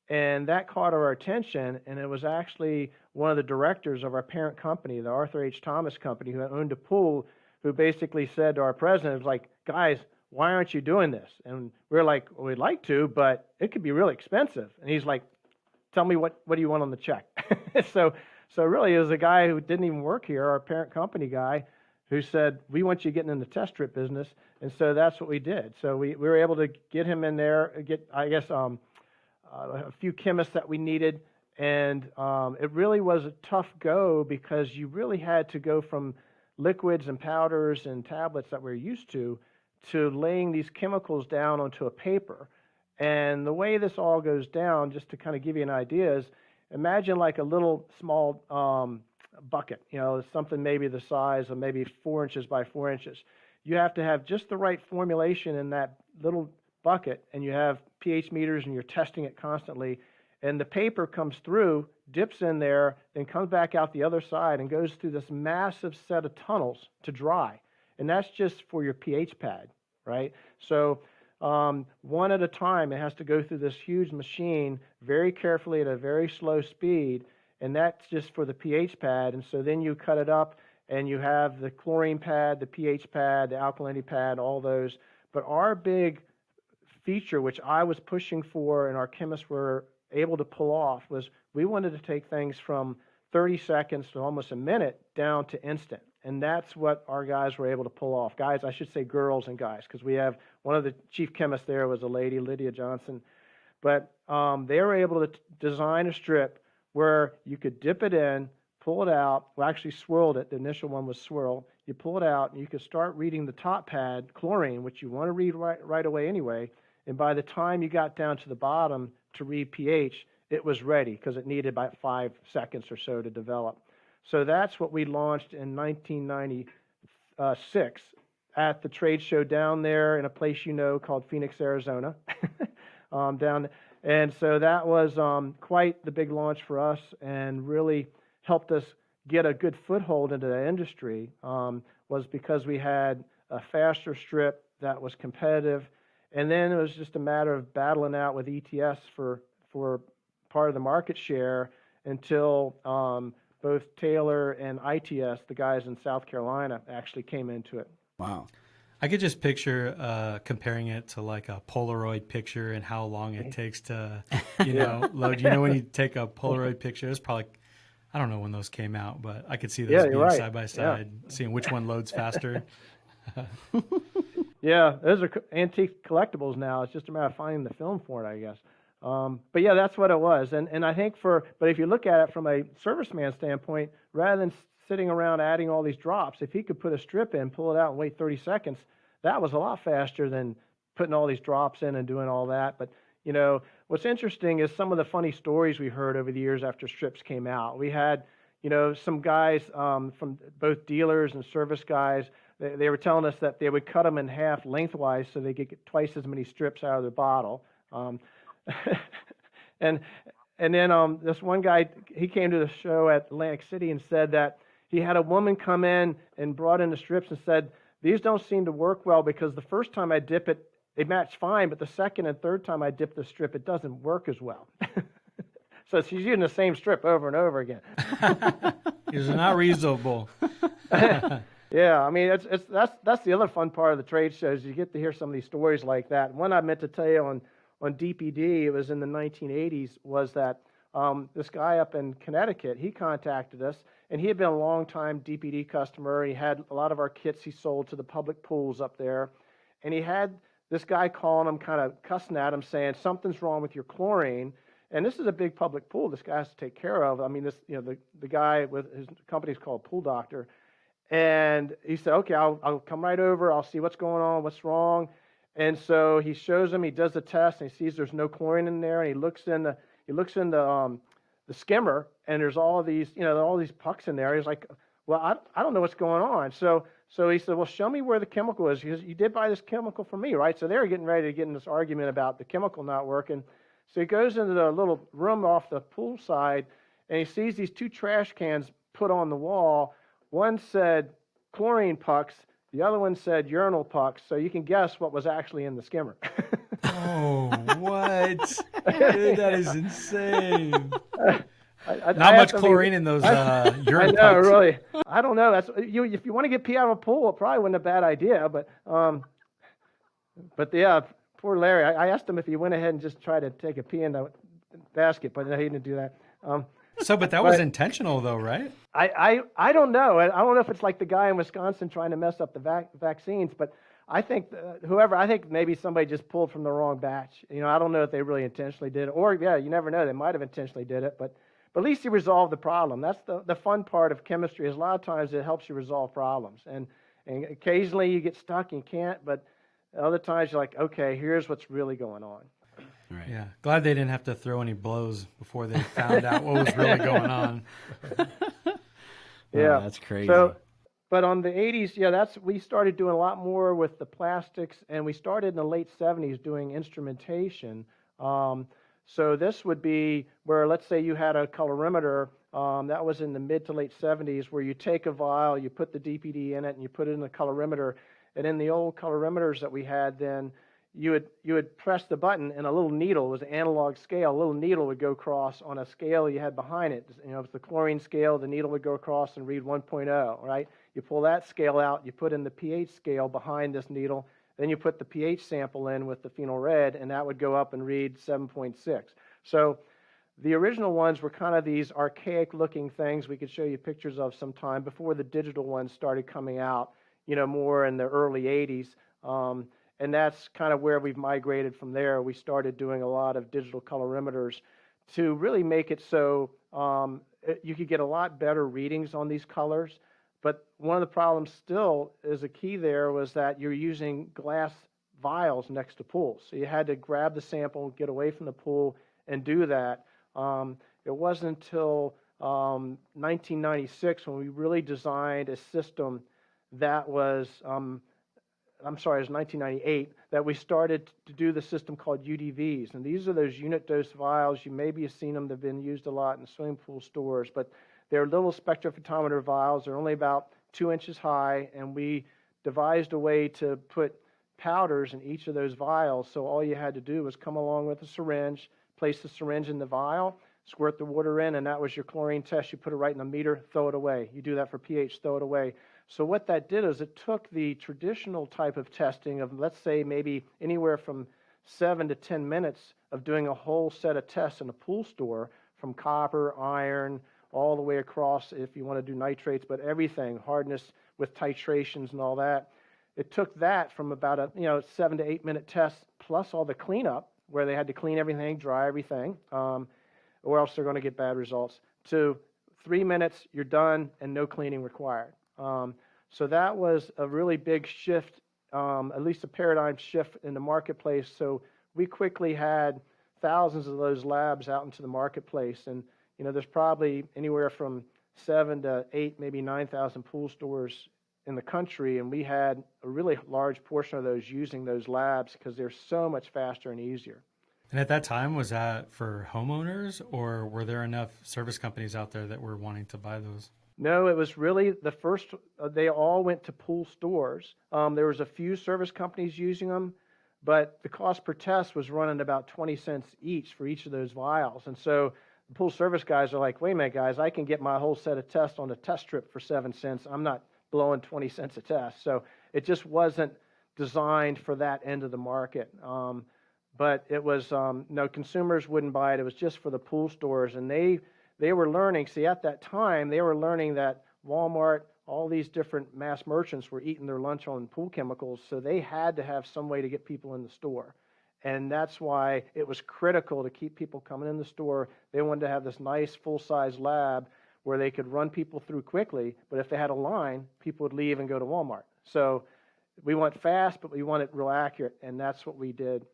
And that caught our attention, and it was actually one of the directors of our parent company, the Arthur H. Thomas Company, who owned a pool, who basically said to our president, it was like, guys, why aren't you doing this? And we're like, well, we'd like to, but it could be really expensive. And he's like, tell me what do you want on the check? So really it was a guy who didn't even work here, our parent company guy, who said, we want you getting in the test strip business. And so that's what we did. So we were able to get him in there, get, I guess, a few chemists that we needed. And it really was a tough go, because you really had to go from liquids and powders and tablets that we're used to laying these chemicals down onto a paper. And the way this all goes down, just to kind of give you an idea, is imagine like a little small bucket, something maybe the size of maybe 4 inches by 4 inches. You have to have just the right formulation in that little bucket, and you have pH meters, and you're testing it constantly. And the paper comes through, dips in there, then comes back out the other side and goes through this massive set of tunnels to dry. And that's just for your pH pad, right? So one at a time, it has to go through this huge machine very carefully at a very slow speed, and that's just for the pH pad. And so then you cut it up, and you have the chlorine pad, the pH pad, the alkalinity pad, all those. But our big feature, which I was pushing for and our chemists were able to pull off, was we wanted to take things from 30 seconds to almost a minute down to instant. And that's what our guys were able to pull off. Guys, I should say girls and guys, because we have one of the chief chemists there was a lady, Lydia Johnson. But they were able to design a strip where you could dip it in, pull it out. Well, actually swirled it. The initial one was swirl. You pull it out, and you could start reading the top pad, chlorine, which you want to read right away anyway. And by the time you got down to the bottom to read pH, it was ready, because it needed about 5 seconds or so to develop. So that's what we launched in 1996 at the trade show down there in a place called Phoenix, Arizona. And so that was quite the big launch for us, and really helped us get a good foothold into the industry, was because we had a faster strip that was competitive. And then it was just a matter of battling out with ETS for part of the market share until both Taylor and ITS, the guys in South Carolina, actually came into it. Wow. I could just picture comparing it to like a Polaroid picture and how long it takes to, load. When you take a Polaroid picture, it's probably, I don't know when those came out, but I could see those being right. side by side, seeing which one loads faster. Yeah, those are antique collectibles now. It's just a matter of finding the film for it, I guess. But yeah, that's what it was. And I think but if you look at it from a serviceman standpoint, rather than sitting around adding all these drops, if he could put a strip in, pull it out, and wait 30 seconds, that was a lot faster than putting all these drops in and doing all that. But, what's interesting is some of the funny stories we heard over the years after strips came out. We had, some guys from both dealers and service guys. They were telling us that they would cut them in half lengthwise so they could get twice as many strips out of their bottle. And then this one guy, he came to the show at Atlantic City and said that he had a woman come in and brought in the strips and said, these don't seem to work well because the first time I dip it, they match fine, but the second and third time I dip the strip, it doesn't work as well. So she's using the same strip over and over again. It's not reasonable. Yeah, I mean that's the other fun part of the trade shows. You get to hear some of these stories like that. One I meant to tell you on DPD, it was in the 1980s, was that this guy up in Connecticut, he contacted us, and he had been a long-time DPD customer. He had a lot of our kits he sold to the public pools up there, and he had this guy calling him, kind of cussing at him, saying something's wrong with your chlorine. And this is a big public pool this guy has to take care of. I mean, the guy with his company's called Pool Doctor. And he said, okay, I'll come right over. I'll see what's going on, what's wrong. And so he shows him. He does the test, and he sees there's no chlorine in there. And he looks in the skimmer, and there's all these pucks in there. He's like, well, I don't know what's going on. So he said, well, show me where the chemical is. Because you did buy this chemical from me, right? So they were getting ready to get in this argument about the chemical not working. So he goes into the little room off the pool side, and he sees these two trash cans put on the wall. One said chlorine pucks, the other one said urinal pucks, so you can guess what was actually in the skimmer. Oh, what? Dude, that is insane. Not much chlorine in those urine I know, pucks. really. I don't know. That's if you want to get pee out of a pool, it probably wasn't a bad idea. But yeah, poor Larry. I asked him if he went ahead and just tried to take a pee in the basket, but he didn't do that. But that was intentional, though, right? I don't know. I don't know if it's like the guy in Wisconsin trying to mess up the vaccines, but I think I think maybe somebody just pulled from the wrong batch. I don't know if they really intentionally did it, or you never know. They might have intentionally did it, but at least you resolved the problem. That's the fun part of chemistry. Is a lot of times it helps you resolve problems, and occasionally you get stuck and you can't, but other times you're like, okay, here's what's really going on. Right. Yeah. Glad they didn't have to throw any blows before they found out what was really going on. Yeah, that's crazy. So, but on the 80s, we started doing a lot more with the plastics, and we started in the late 70s doing instrumentation. So this would be where, let's say you had a colorimeter, that was in the mid to late 70s, where you take a vial, you put the DPD in it, and you put it in the colorimeter. And in the old colorimeters that we had then, you would press the button, and a little needle, it was an analog scale, a little needle would go across on a scale you had behind it. It was the chlorine scale, the needle would go across and read 1.0, right? You pull that scale out, you put in the pH scale behind this needle, then you put the pH sample in with the phenol red, and that would go up and read 7.6. So the original ones were kind of these archaic-looking things we could show you pictures of sometime before the digital ones started coming out, more in the early 80s. And that's kind of where we've migrated from there. We started doing a lot of digital colorimeters to really make it so you could get a lot better readings on these colors. But one of the problems still is a key there was that you're using glass vials next to pools. So you had to grab the sample, get away from the pool, and do that. It wasn't until 1996 when we really designed a system that was... it was 1998, that we started to do the system called UDVs. And these are those unit dose vials. You maybe have seen them. They've been used a lot in swimming pool stores. But they're little spectrophotometer vials. They're only about 2 inches high. And we devised a way to put powders in each of those vials. So all you had to do was come along with a syringe, place the syringe in the vial, squirt the water in, and that was your chlorine test. You put it right in the meter, throw it away. You do that for pH, throw it away. So what that did is it took the traditional type of testing of, let's say, maybe anywhere from 7 to 10 minutes of doing a whole set of tests in a pool store, from copper, iron, all the way across if you want to do nitrates, but everything, hardness with titrations and all that. It took that from about a 7 to 8 minute test plus all the cleanup, where they had to clean everything, dry everything, or else they're going to get bad results, to 3 minutes, you're done, and no cleaning required. So that was a really big shift, at least a paradigm shift in the marketplace. So we quickly had thousands of those labs out into the marketplace, and there's probably anywhere from 7 to 8, maybe 9,000 pool stores in the country, and we had a really large portion of those using those labs because they're so much faster and easier. And at that time, was that for homeowners, or were there enough service companies out there that were wanting to buy those? No, it was really the first, they all went to pool stores. There was a few service companies using them, but the cost per test was running about 20 cents each for each of those vials. And so the pool service guys are like, wait a minute, guys, I can get my whole set of tests on a test strip for 7 cents. I'm not blowing 20 cents a test. So it just wasn't designed for that end of the market. But it was, no, consumers wouldn't buy it. It was just for the pool stores. And they were learning, see, at that time, they were learning that Walmart, all these different mass merchants were eating their lunch on pool chemicals, so they had to have some way to get people in the store. And that's why it was critical to keep people coming in the store. They wanted to have this nice full-size lab where they could run people through quickly, but if they had a line, people would leave and go to Walmart. So we want fast, but we want it real accurate, and that's what we did.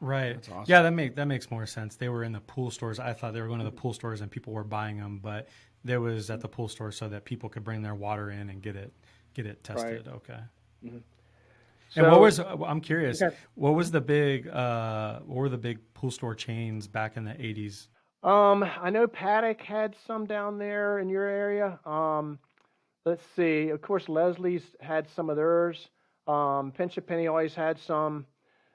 Right. That's awesome. Yeah, that makes more sense. They were in the pool stores. I thought they were going to the pool stores and people were buying them, but they was at the pool store so that people could bring their water in and get it tested. Right. Okay. Mm-hmm. And So, what was, I'm curious, okay. what were the big pool store chains back in the 80s? I know Paddock had some down there in your area. Let's see. Of course, Leslie's had some of theirs. Pinch a Penny always had some.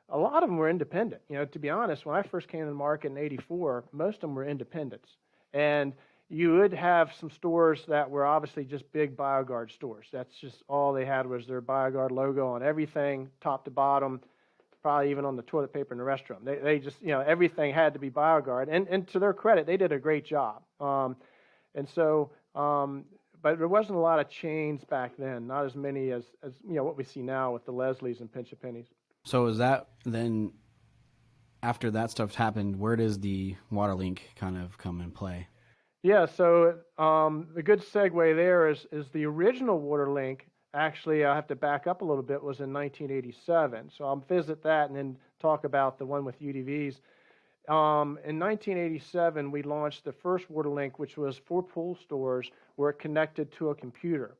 A lot of them were independent. To be honest, when I first came to the market in '84, most of them were independents. And you would have some stores that were obviously just big BioGuard stores. That's just all they had was their BioGuard logo on everything, top to bottom, probably even on the toilet paper in the restroom. They just, everything had to be BioGuard. And to their credit, they did a great job. But there wasn't a lot of chains back then, not as many as what we see now with the Leslies and Pinch a Pennies. So is that then, after that stuff happened, where does the WaterLink kind of come in play? Yeah, so the good segue there is the original WaterLink, actually, I have to back up a little bit, was in 1987. So I'll visit that and then talk about the one with UDVs. In 1987, we launched the first WaterLink, which was for pool stores where it connected to a computer.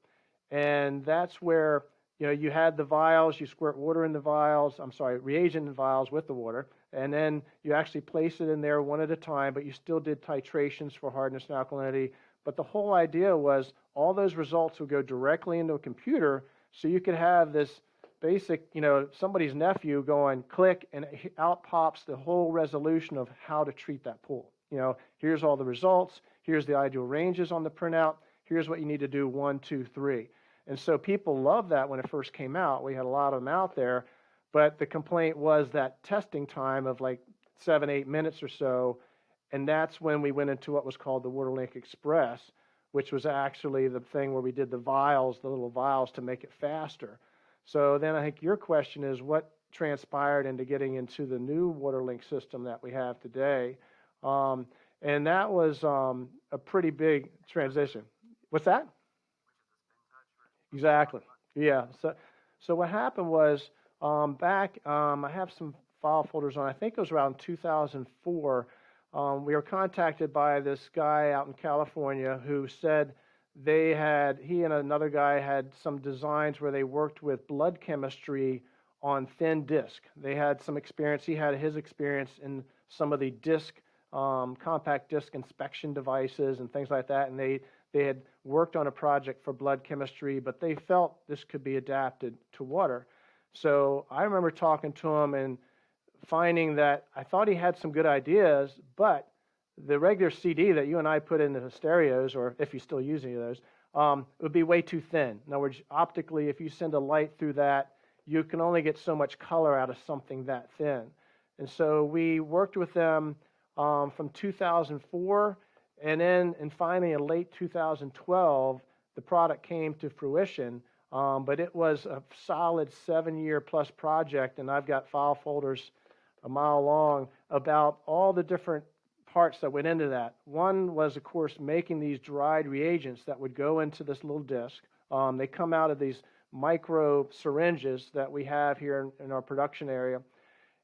And that's where you had the vials, you squirt water in the vials, reagent in vials with the water, and then you actually place it in there one at a time, but you still did titrations for hardness and alkalinity. But the whole idea was all those results would go directly into a computer, so you could have this basic, somebody's nephew going click, and out pops the whole resolution of how to treat that pool. Here's all the results, here's the ideal ranges on the printout, here's what you need to do 1, 2, 3. And so people loved that when it first came out. We had a lot of them out there, but the complaint was that testing time of like 7, 8 minutes or so, and that's when we went into what was called the WaterLink Express, which was actually the thing where we did the little vials to make it faster. So then I think your question is what transpired into getting into the new WaterLink system that we have today. And that was a pretty big transition. What's that? Exactly. Yeah. So what happened was back, I have some file folders on, I think it was around 2004, we were contacted by this guy out in California who said he and another guy had some designs where they worked with blood chemistry on thin disc. They had some experience. He had his experience in some of the compact disc inspection devices and things like that, and they had worked on a project for blood chemistry, but they felt this could be adapted to water. So I remember talking to him and finding that I thought he had some good ideas, but the regular CD that you and I put into the stereos, or if you still use any of those, would be way too thin. In other words, optically, if you send a light through that, you can only get so much color out of something that thin. And so we worked with them from 2004, and finally in late 2012, the product came to fruition. But it was a solid 7-year plus project, and I've got file folders a mile long about all the different parts that went into that. One was, of course, making these dried reagents that would go into this little disc. They come out of these micro syringes that we have here in our production area,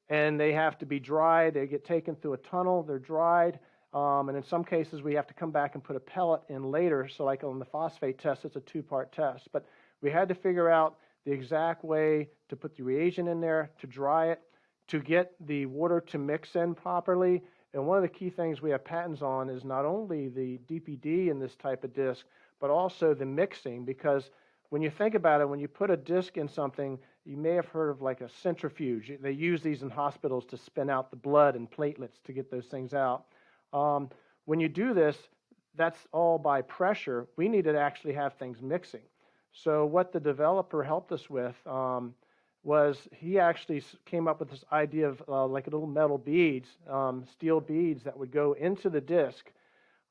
and they have to be dried. They get taken through a tunnel. They're dried, and in some cases we have to come back and put a pellet in later. So like on the phosphate test, it's a 2-part test. But we had to figure out the exact way to put the reagent in there, to dry it, to get the water to mix in properly. And one of the key things we have patents on is not only the DPD in this type of disc, but also the mixing, because when you think about it, when you put a disc in something, you may have heard of like a centrifuge. They use these in hospitals to spin out the blood and platelets to get those things out. When you do this, that's all by pressure. We needed to actually have things mixing. So what the developer helped us with was he actually came up with this idea of like little metal beads, steel beads that would go into the disc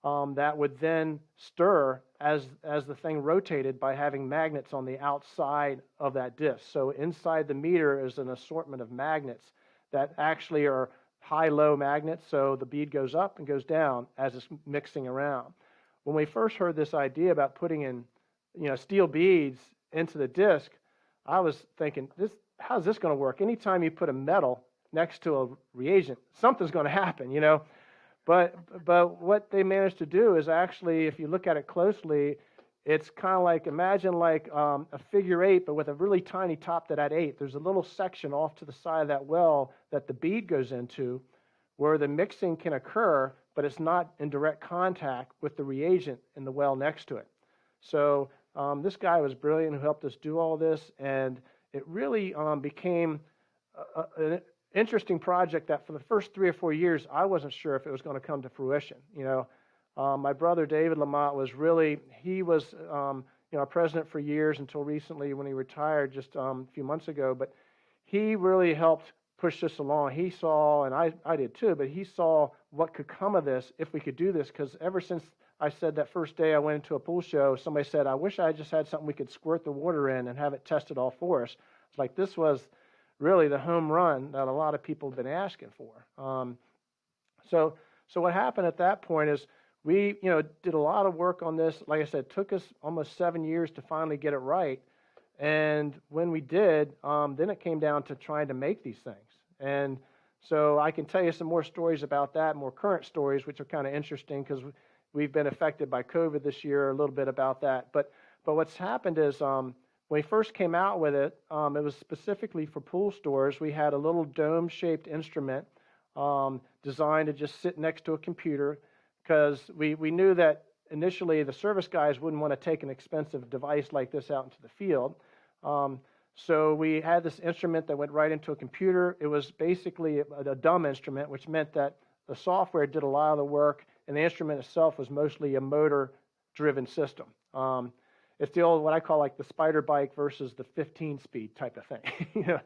that would then stir as the thing rotated by having magnets on the outside of that disc. So inside the meter is an assortment of magnets that actually are high-low magnets, so the bead goes up and goes down as it's mixing around. When we first heard this idea about putting in steel beads into the disc, I was thinking, how's this going to work? Anytime you put a metal next to a reagent, something's going to happen, But what they managed to do is actually, if you look at it closely, it's kind of like, imagine like a figure 8, but with a really tiny top to that 8. There's a little section off to the side of that well that the bead goes into where the mixing can occur, but it's not in direct contact with the reagent in the well next to it. So this guy was brilliant who helped us do all this, and it really became an interesting project that for the first 3 or 4 years, I wasn't sure if it was going to come to fruition. My brother David LaMotte was he was president for years until recently when he retired just a few months ago, but he really helped push this along. He saw, and I did too, but he saw what could come of this if we could do this, because ever since I said that first day I went into a pool show, somebody said, I wish I just had something we could squirt the water in and have it tested all for us. It's like this was really the home run that a lot of people have been asking for. So what happened at that point is we did a lot of work on this. Like I said, it took us almost 7 years to finally get it right. And when we did, then it came down to trying to make these things. And so I can tell you some more stories about that, more current stories, which are kind of interesting because we've been affected by COVID this year, a little bit about that. But what's happened is when we first came out with it, it was specifically for pool stores. We had a little dome-shaped instrument designed to just sit next to a computer, because we knew that initially the service guys wouldn't want to take an expensive device like this out into the field. So we had this instrument that went right into a computer. It was basically a dumb instrument, which meant that the software did a lot of the work, and the instrument itself was mostly a motor-driven system. It's the old, what I call like the spider bike versus the 15-speed type of thing.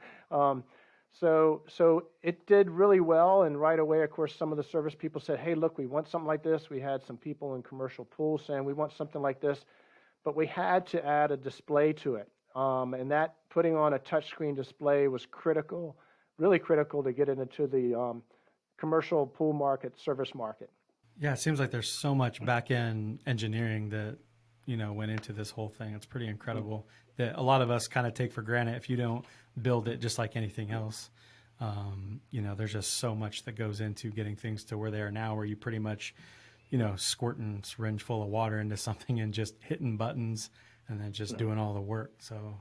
So it did really well, and right away, of course, some of the service people said, hey, look, we want something like this. We had some people in commercial pools saying, we want something like this, but we had to add a display to it. And that putting on a touchscreen display was critical, really critical to get it into the commercial pool market, service market. Yeah, it seems like there's so much back-end engineering that, went into this whole thing. It's pretty incredible that a lot of us kind of take for granted if you don't build it just like anything else. There's just so much that goes into getting things to where they are now, where you pretty much, squirting a syringe full of water into something and just hitting buttons and then just doing all the work. So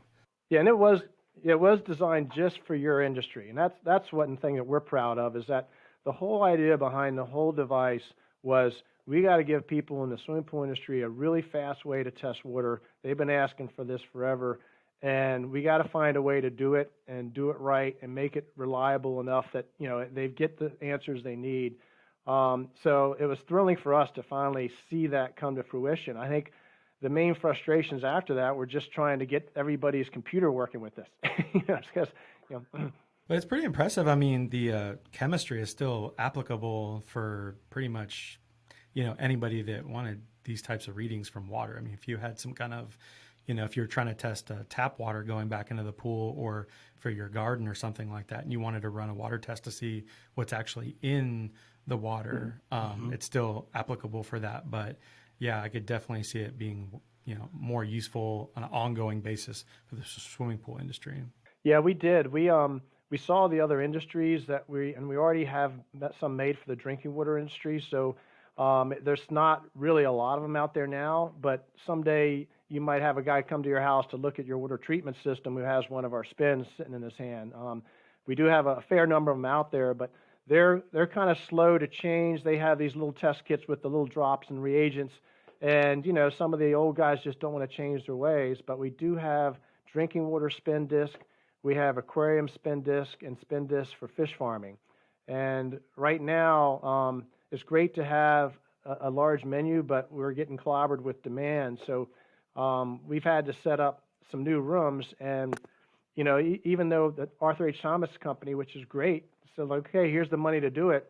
yeah, and it was designed just for your industry, and that's one thing that we're proud of, is that the whole idea behind the whole device was we got to give people in the swimming pool industry a really fast way to test water. They've been asking for this forever, and we got to find a way to do it and do it right and make it reliable enough that they get the answers they need. So it was thrilling for us to finally see that come to fruition. I think the main frustrations after that were just trying to get everybody's computer working with this. Because, But it's pretty impressive. I mean, the chemistry is still applicable for pretty much, anybody that wanted these types of readings from water. I mean, if you had some kind of, if you're trying to test tap water going back into the pool or for your garden or something like that, and you wanted to run a water test to see what's actually in the water, it's still applicable for that. But yeah, I could definitely see it being, more useful on an ongoing basis for the swimming pool industry. Yeah, we did. We saw the other industries that we already have some made for the drinking water industry. So there's not really a lot of them out there now, but someday you might have a guy come to your house to look at your water treatment system who has one of our spins sitting in his hand. We do have a fair number of them out there, but they're kind of slow to change. They have these little test kits with the little drops and reagents, and some of the old guys just don't want to change their ways. But we do have drinking water spin disc. We have aquarium spin disc and spin disc for fish farming. And right now, it's great to have a large menu, but we're getting clobbered with demand. So we've had to set up some new rooms. And, even though the Arthur H. Thomas Company, which is great, said, okay, here's the money to do it.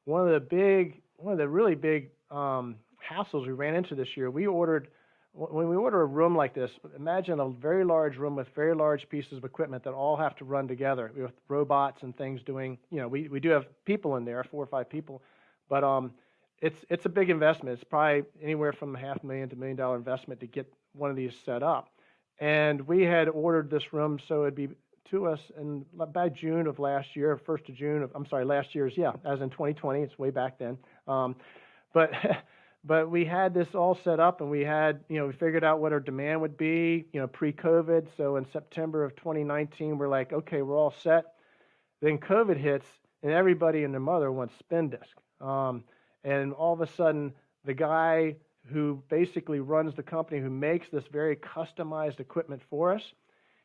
One of the really big hassles we ran into this year, when we order a room like this, imagine a very large room with very large pieces of equipment that all have to run together with robots and things doing, we do have people in there, 4 or 5 people, but it's a big investment. It's probably anywhere from $500,000 to $1 million investment to get one of these set up. And we had ordered this room so it'd be to us by June of last year, 1st of June last year's, as in 2020, it's way back then. But we had this all set up, and we had, we figured out what our demand would be, pre-COVID. So in September of 2019, we're like, okay, we're all set. Then COVID hits, and everybody and their mother wants spin disc. And all of a sudden, the guy who basically runs the company, who makes this very customized equipment for us,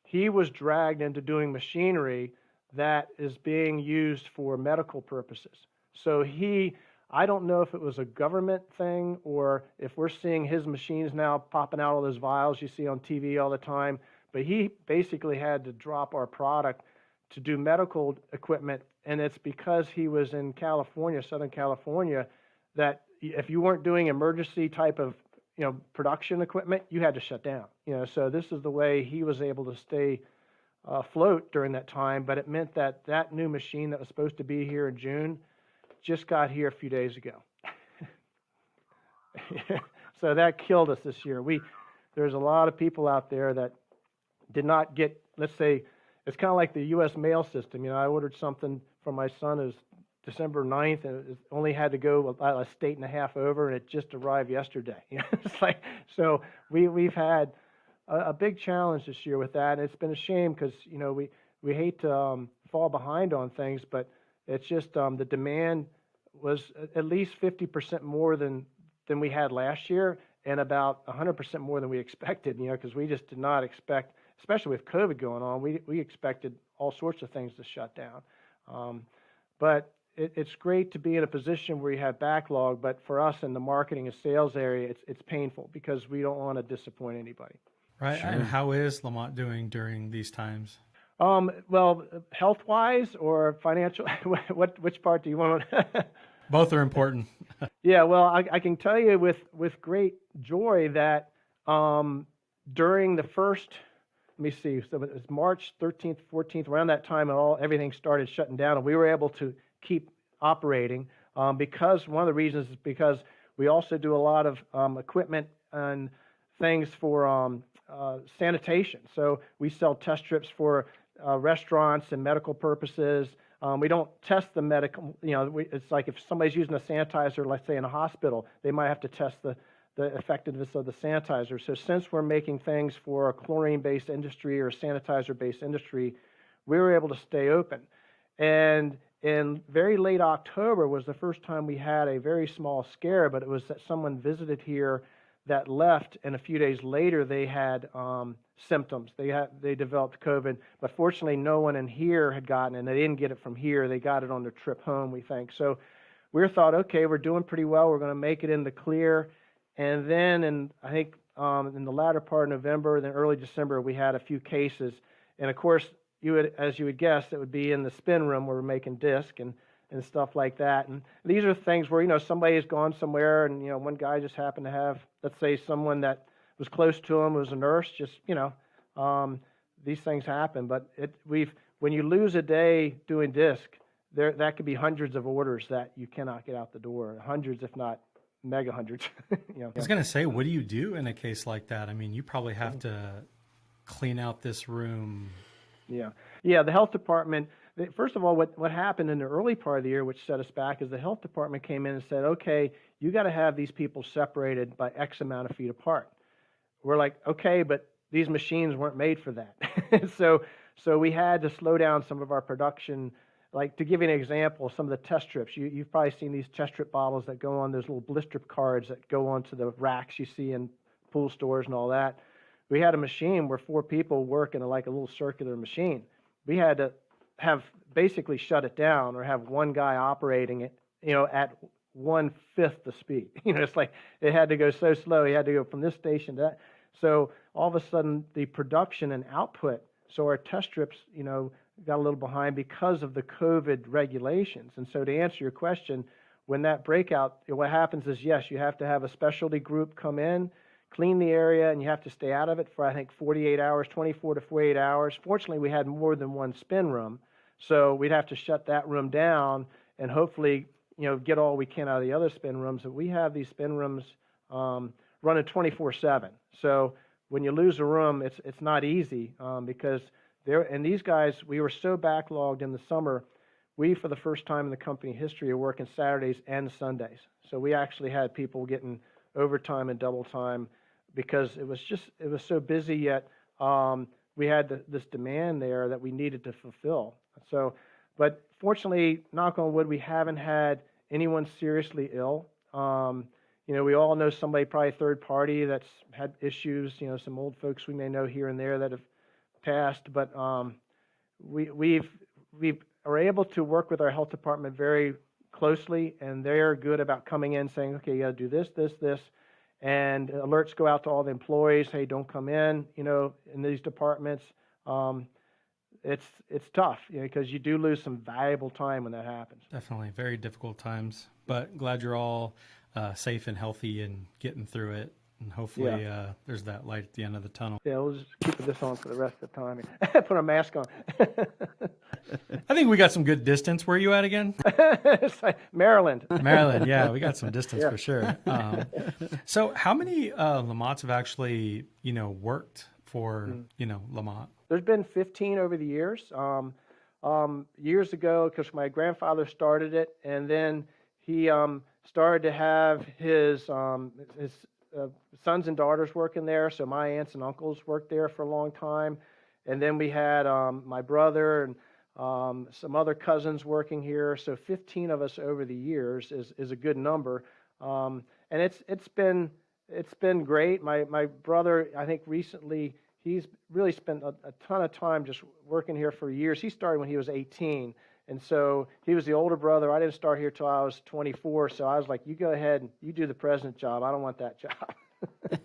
he was dragged into doing machinery that is being used for medical purposes. So I don't know if it was a government thing or if we're seeing his machines now popping out all those vials you see on TV all the time, but he basically had to drop our product to do medical equipment, and it's because he was in California, Southern California, that if you weren't doing emergency type of production equipment, you had to shut down. So this is the way he was able to stay afloat during that time, but it meant that new machine that was supposed to be here in June just got here a few days ago. So that killed us this year. There's a lot of people out there that did not get, let's say, it's kind of like the U.S. mail system. I ordered something for my son is December 9th, and it only had to go a state and a half over, and it just arrived yesterday. It's like, so we've had a big challenge this year with that, and it's been a shame because, we hate to fall behind on things, but it's just the demand was at least 50% more than we had last year, and about 100% more than we expected, because we just did not expect, especially with COVID going on, we expected all sorts of things to shut down. But it's great to be in a position where you have backlog, but for us in the marketing and sales area, it's painful because we don't want to disappoint anybody. Right. Sure. And how is LaMotte doing during these times? Well, health-wise or financial, which part do you want? Both are important. Yeah, well, I can tell you with great joy that during the first, let me see, so it was March 13th, 14th, around that time, everything started shutting down, and we were able to keep operating because one of the reasons is because we also do a lot of equipment and things for sanitation. So we sell test strips for restaurants and medical purposes. We don't test the medical, it's like if somebody's using a sanitizer, let's say in a hospital, they might have to test the effectiveness of the sanitizer. So since we're making things for a chlorine-based industry or a sanitizer-based industry, we were able to stay open. And in very late October was the first time we had a very small scare, but it was that someone visited here that left, and a few days later they had symptoms. They developed COVID, but fortunately no one in here had gotten it, and they didn't get it from here. They got it on their trip home, we think. So we thought, okay, we're doing pretty well. We're going to make it in the clear. And then, I think in the latter part of November, then early December, we had a few cases. And of course, as you would guess, it would be in the spin room where we're making disc and stuff like that. And these are things where, somebody has gone somewhere and, one guy just happened to have, let's say, someone that was close to him was a nurse, just, these things happen. But when you lose a day doing disc, that could be hundreds of orders that you cannot get out the door, hundreds, if not mega hundreds. I was going to say, what do you do in a case like that? I mean, you probably have to clean out this room. Yeah. The health department, first of all, what happened in the early part of the year, which set us back, is the health department came in and said, okay, you got to have these people separated by X amount of feet apart. We're like, okay, but these machines weren't made for that. So we had to slow down some of our production. Like, to give you an example, some of the test strips, you've probably seen these test strip bottles that go on those little blister cards that go onto the racks you see in pool stores and all that. We had a machine where 4 people work in a little circular machine. We had to basically shut it down or have one guy operating it, at 1/5 the speed. It's like it had to go so slow. He had to go from this station to that. So all of a sudden, the production and output, so our test strips, got a little behind because of the COVID regulations. And so to answer your question, when that breakout, what happens is, yes, you have to have a specialty group come in, clean the area, and you have to stay out of it for, I think, 48 hours, 24 to 48 hours. Fortunately, we had more than one spin room, so we'd have to shut that room down and hopefully, get all we can out of the other spin rooms. But we have these spin rooms running 24/7. So when you lose a room, it's not easy because these guys, we were so backlogged in the summer. We, for the first time in the company history, are working Saturdays and Sundays. So we actually had people getting overtime and double time because it was so busy, yet we had this demand there that we needed to fulfill. So, but fortunately, knock on wood, we haven't had anyone seriously ill. We all know somebody, probably third party, that's had issues, some old folks we may know here and there that have passed, but we are able to work with our health department very closely, and they're good about coming in saying, okay, you got to do this, and alerts go out to all the employees, hey, don't come in, in these departments. It's tough, because you do lose some valuable time when that happens. Definitely, very difficult times, but glad you're all safe and healthy and getting through it. And hopefully there's that light at the end of the tunnel. Yeah, we'll just keep this on for the rest of the time. Put a mask on. I think we got some good distance. Where are you at again? It's like Maryland. Maryland, yeah, we got some distance for sure. So how many LaMottes have actually, worked for, LaMotte? There's been 15 over the years. Years ago, because my grandfather started it, and then he started to have his sons and daughters working there. So my aunts and uncles worked there for a long time. And then we had my brother and some other cousins working here. So 15 of us over the years is a good number. And it's been great. My brother, I think recently, he's really spent a ton of time just working here for years. He started when he was 18. And so he was the older brother. I didn't start here till I was 24. So I was like, you go ahead and you do the president job. I don't want that job. I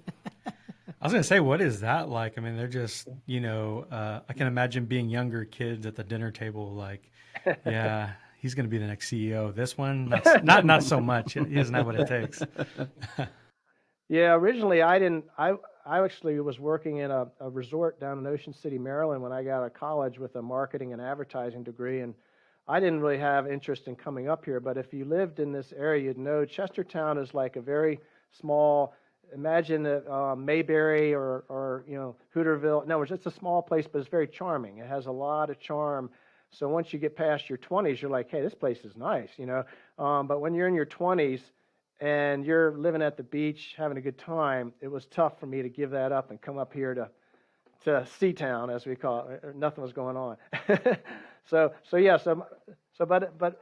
was going to say, what is that like? I mean, they're just, I can imagine being younger kids at the dinner table like, yeah, he's going to be the next CEO. This one, not so much. He doesn't have what it takes. Yeah, originally I actually was working in a resort down in Ocean City, Maryland when I got out of college with a marketing and advertising degree. And I didn't really have interest in coming up here, but if you lived in this area, you'd know Chestertown is like a very small, imagine Mayberry or Hooterville. No, it's a small place, but it's very charming. It has a lot of charm. So once you get past your 20s, you're like, hey, this place is nice, But when you're in your 20s and you're living at the beach, having a good time, it was tough for me to give that up and come up here to Seatown, as we call it. Nothing was going on. But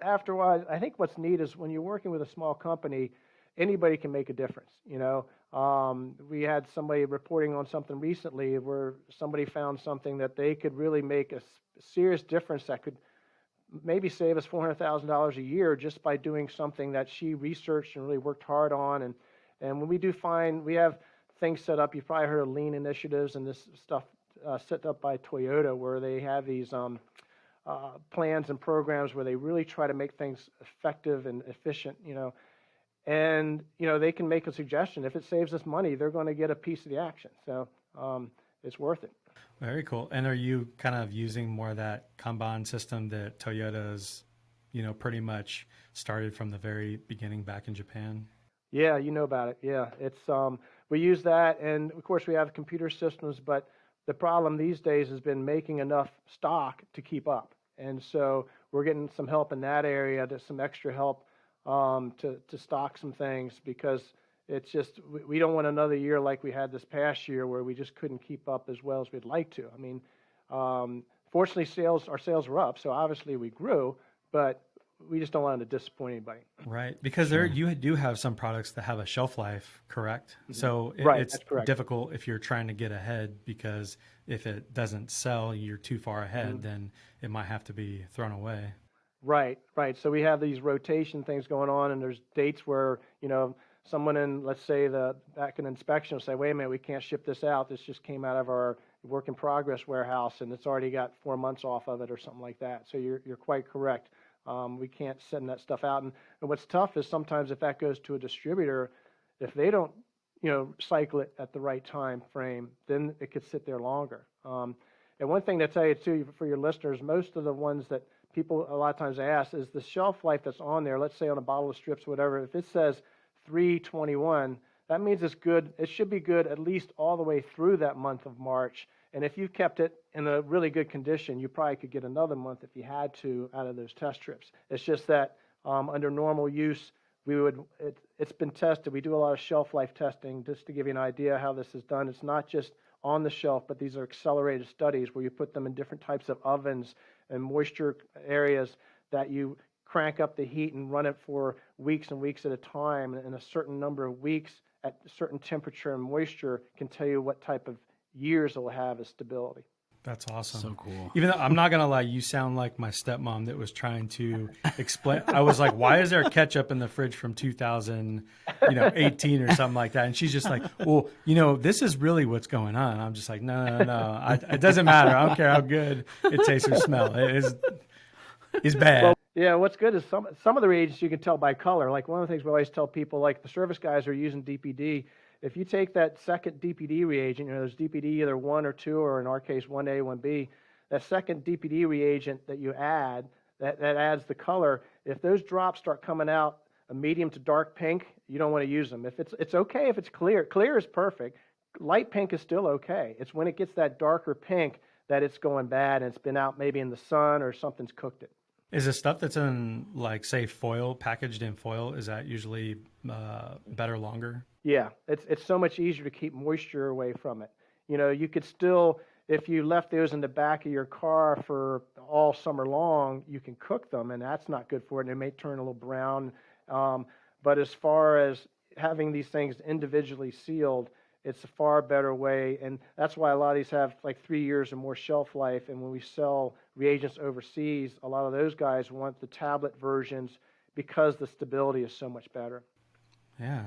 after a while, I think what's neat is when you're working with a small company, anybody can make a difference. We had somebody reporting on something recently where somebody found something that they could really make a serious difference that could maybe save us $400,000 a year just by doing something that she researched and really worked hard on. And when we do find, we have things set up, you've probably heard of lean initiatives and this stuff set up by Toyota, where they have these plans and programs where they really try to make things effective and efficient, and, they can make a suggestion. If it saves us money, they're going to get a piece of the action. So it's worth it. Very cool. And are you kind of using more of that Kanban system that Toyota's, pretty much started from the very beginning back in Japan? Yeah, you know about it. Yeah, it's we use that, and of course we have computer systems, but the problem these days has been making enough stock to keep up. And so we're getting some help in that area, some extra help to stock some things, because it's just, we don't want another year like we had this past year where we just couldn't keep up as well as we'd like to. I mean, fortunately, our sales were up, so obviously we grew, but we just don't want to disappoint anybody. Right, because you do have some products that have a shelf life, correct? Mm-hmm. So it's difficult if you're trying to get ahead, because if it doesn't sell, you're too far ahead, mm-hmm. then it might have to be thrown away. Right. So we have these rotation things going on, and there's dates where, someone in, let's say, back in inspection will say, wait a minute, we can't ship this out. This just came out of our work in progress warehouse, and it's already got 4 months off of it or something like that. So you're quite correct. We can't send that stuff out. And what's tough is sometimes if that goes to a distributor, if they don't, cycle it at the right time frame, then it could sit there longer. And one thing to tell you too, for your listeners, most of the ones that people a lot of times ask is the shelf life that's on there, let's say on a bottle of strips, whatever, if it says 3/21, that means it's good. It should be good at least all the way through that month of March. And if you've kept it in a really good condition, you probably could get another month if you had to out of those test strips. It's just that under normal use, it's been tested. We do a lot of shelf life testing just to give you an idea how this is done. It's not just on the shelf, but these are accelerated studies where you put them in different types of ovens and moisture areas that you crank up the heat and run it for weeks and weeks at a time. And a certain number of weeks at a certain temperature and moisture can tell you what type of years it will have as stability. That's awesome. So cool. Even though I'm not going to lie, you sound like my stepmom that was trying to explain. I was like, why is there ketchup in the fridge from 2018 or something like that? And she's just like, well, this is really what's going on. I'm just like, no. It doesn't matter. I don't care how good it tastes or smells. It's bad. Well, yeah, what's good is some of the reagents you can tell by color. Like one of the things we always tell people, like the service guys are using DPD. If you take that second DPD reagent, there's DPD either 1 or 2, or in our case 1A, 1B, that second DPD reagent that you add, that adds the color, if those drops start coming out a medium to dark pink, you don't want to use them. If it's okay if it's clear. Clear is perfect. Light pink is still okay. It's when it gets that darker pink that it's going bad, and it's been out maybe in the sun or something's cooked it. Is the stuff that's in, like, say, foil, packaged in foil, is that usually better longer? Yeah, it's so much easier to keep moisture away from it. You could still, if you left those in the back of your car for all summer long, you can cook them, and that's not good for it, and it may turn a little brown. But as far as having these things individually sealed, it's a far better way, and that's why a lot of these have like 3 years or more shelf life. And when we sell reagents overseas, a lot of those guys want the tablet versions because the stability is so much better. Yeah,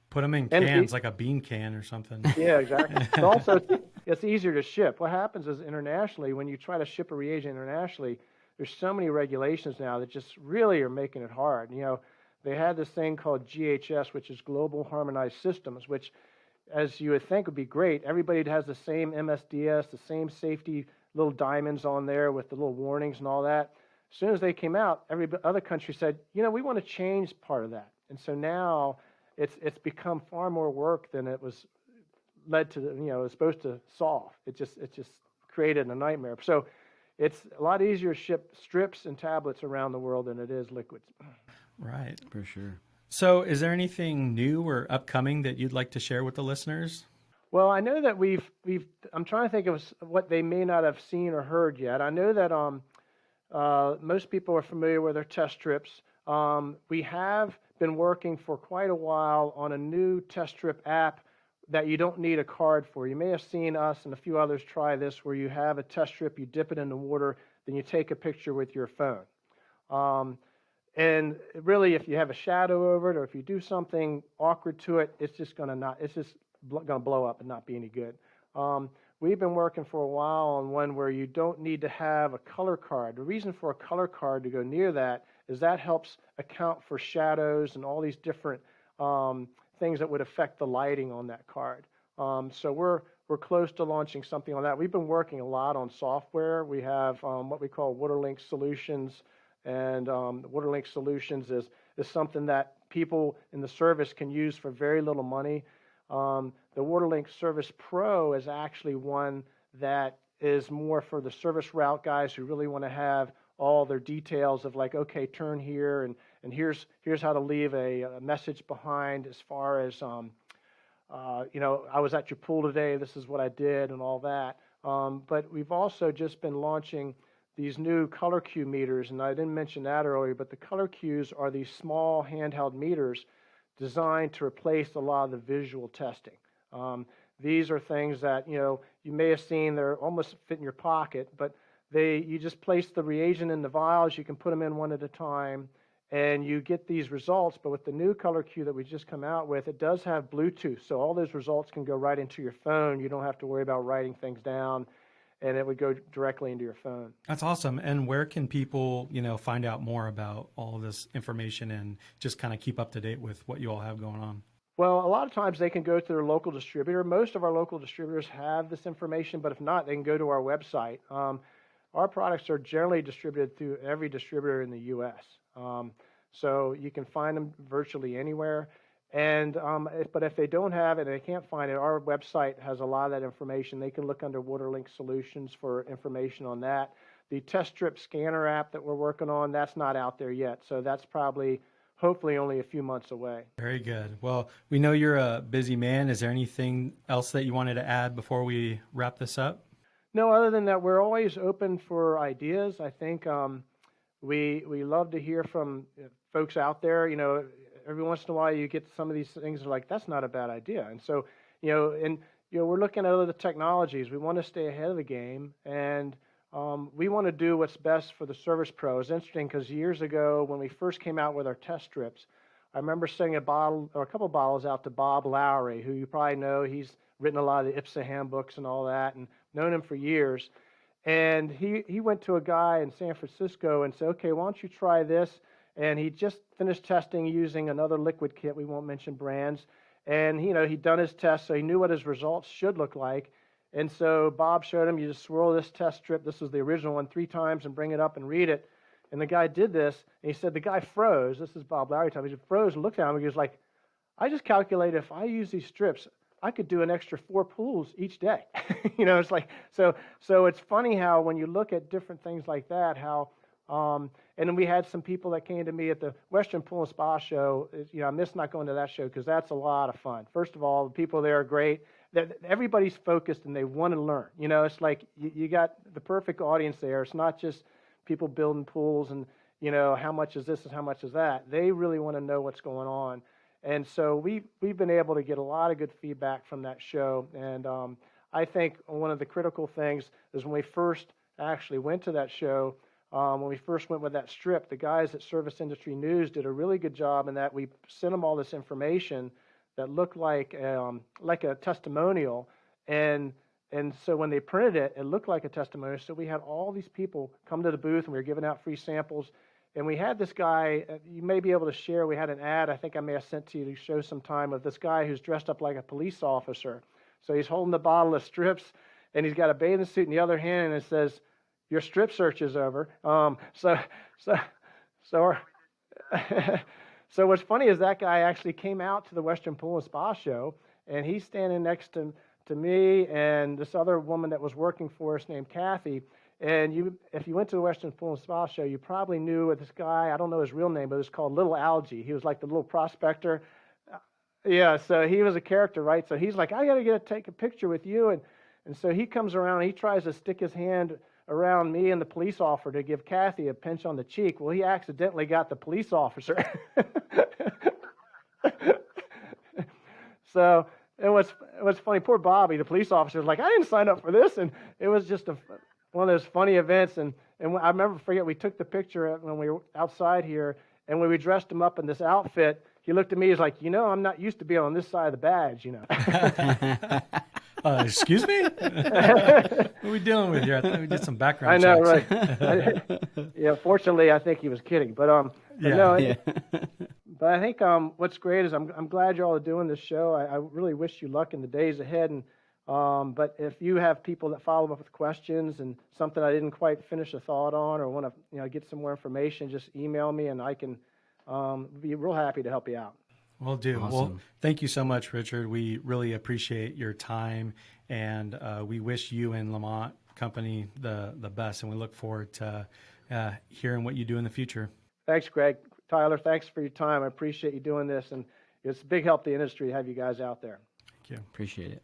put them in cans, like a bean can or something. Yeah, exactly. But also, it's easier to ship. What happens is internationally, when you try to ship a reagent internationally, there's so many regulations now that just really are making it hard. They had this thing called GHS, which is Global Harmonized Systems, which, as you would think, would be great. Everybody has the same MSDS, the same safety little diamonds on there with the little warnings and all that. As soon as they came out, every other country said, we want to change part of that. And so now it's become far more work than it was led to, it was supposed to solve. It just created a nightmare. So it's a lot easier to ship strips and tablets around the world than it is liquids. Right. For sure. So is there anything new or upcoming that you'd like to share with the listeners? Well, I know that I'm trying to think of what they may not have seen or heard yet. I know that most people are familiar with our test strips. We have been working for quite a while on a new test strip app that you don't need a card for. You may have seen us and a few others try this, where you have a test strip, you dip it in the water, then you take a picture with your phone. And really, if you have a shadow over it, or if you do something awkward to it, it's just going to blow up and not be any good. We've been working for a while on one where you don't need to have a color card. The reason for a color card to go near that is that helps account for shadows and all these different things that would affect the lighting on that card. So we're close to launching something on that. We've been working a lot on software. We have what we call WaterLink Solutions, and WaterLink Solutions is something that people in the service can use for very little money. The WaterLink Service Pro is actually one that is more for the service route guys who really want to have all their details of like, okay, turn here, and here's how to leave a message behind as far as, I was at your pool today, this is what I did, and all that. But we've also just been launching these new color cue meters, and I didn't mention that earlier, but the color cues are these small handheld meters designed to replace a lot of the visual testing. These are things that, you may have seen, they're almost fit in your pocket, but you just place the reagent in the vials, you can put them in one at a time, and you get these results. But with the new color cue that we just come out with, it does have Bluetooth, so all those results can go right into your phone. You don't have to worry about writing things down, and it would go directly into your phone. That's awesome. And where can people, find out more about all of this information and just kind of keep up to date with what you all have going on? Well, a lot of times they can go to their local distributor. Most of our local distributors have this information, but if not, they can go to our website. Our products are generally distributed through every distributor in the U.S., so you can find them virtually anywhere. And but if they don't have it and they can't find it, our website has a lot of that information. They can look under WaterLink Solutions for information on that. The test strip scanner app that we're working on, that's not out there yet, so that's hopefully only a few months away. Very good. Well, we know you're a busy man. Is there anything else that you wanted to add before we wrap this up? No, other than that, we're always open for ideas. I think we love to hear from folks out there. Every once in a while you get some of these things that are like, that's not a bad idea. And so, we're looking at other technologies. We want to stay ahead of the game, and we want to do what's best for the service pro. It's interesting because years ago when we first came out with our test strips, I remember sending a couple bottles out to Bob Lowry, who you probably know. He's written a lot of the IPSA handbooks and all that, and known him for years. And he went to a guy in San Francisco and said, okay, why don't you try this? And he just finished testing using another liquid kit. We won't mention brands. And, he'd done his test, so he knew what his results should look like. And so Bob showed him, you just swirl this test strip, this was the original one, 3 times, and bring it up and read it. And the guy did this, and he said the guy froze. This is Bob Lowry talking. He froze and looked at him, and he was like, I just calculated if I use these strips, I could do an extra 4 pools each day. It's like, so it's funny how when you look at different things like that, how, and then we had some people that came to me at the Western Pool and Spa Show. I miss not going to that show because that's a lot of fun. First of all, the people there are great. Everybody's focused and they want to learn. It's like you got the perfect audience there. It's not just people building pools and, how much is this and how much is that. They really want to know what's going on. And so we've been able to get a lot of good feedback from that show. And I think one of the critical things is when we first actually went to that show, when we first went with that strip, the guys at Service Industry News did a really good job in that we sent them all this information that looked like a testimonial. And so when they printed it, it looked like a testimonial. So we had all these people come to the booth, and we were giving out free samples. And we had this guy, you may be able to share, we had an ad I think I may have sent to you to show some time of this guy who's dressed up like a police officer. So he's holding the bottle of strips, and he's got a bathing suit in the other hand, and it says, your strip search is over. So what's funny is that guy actually came out to the Western Pool and Spa Show, and he's standing next to me and this other woman that was working for us named Kathy. And if you went to the Western Pool and Spa Show, you probably knew this guy. I don't know his real name, but it's called Little Algae. He was like the little prospector. Yeah, so he was a character, right? So he's like, I got to take a picture with you. And so he comes around, and he tries to stick his hand around me and the police officer to give Kathy a pinch on the cheek. Well, he accidentally got the police officer. So it was funny. Poor Bobby, the police officer, was like, I didn't sign up for this. And it was just one of those funny events, and I remember, we took the picture when we were outside here, and when we dressed him up in this outfit, he looked at me, he's like, I'm not used to being on this side of the badge, Excuse me? What are we dealing with here? I thought we did some background I know, checks. right? Yeah, fortunately, I think he was kidding, but but I think what's great is I'm glad y'all are doing this show. I really wish you luck in the days ahead, and but if you have people that follow up with questions and something I didn't quite finish a thought on, or want to get some more information, just email me, and I can be real happy to help you out. Will do. Awesome. Well, thank you so much, Richard. We really appreciate your time, and we wish you and LaMotte Company the best, and we look forward to hearing what you do in the future. Thanks, Greg. Tyler, thanks for your time. I appreciate you doing this, and it's a big help to the industry to have you guys out there. Thank you. Appreciate it.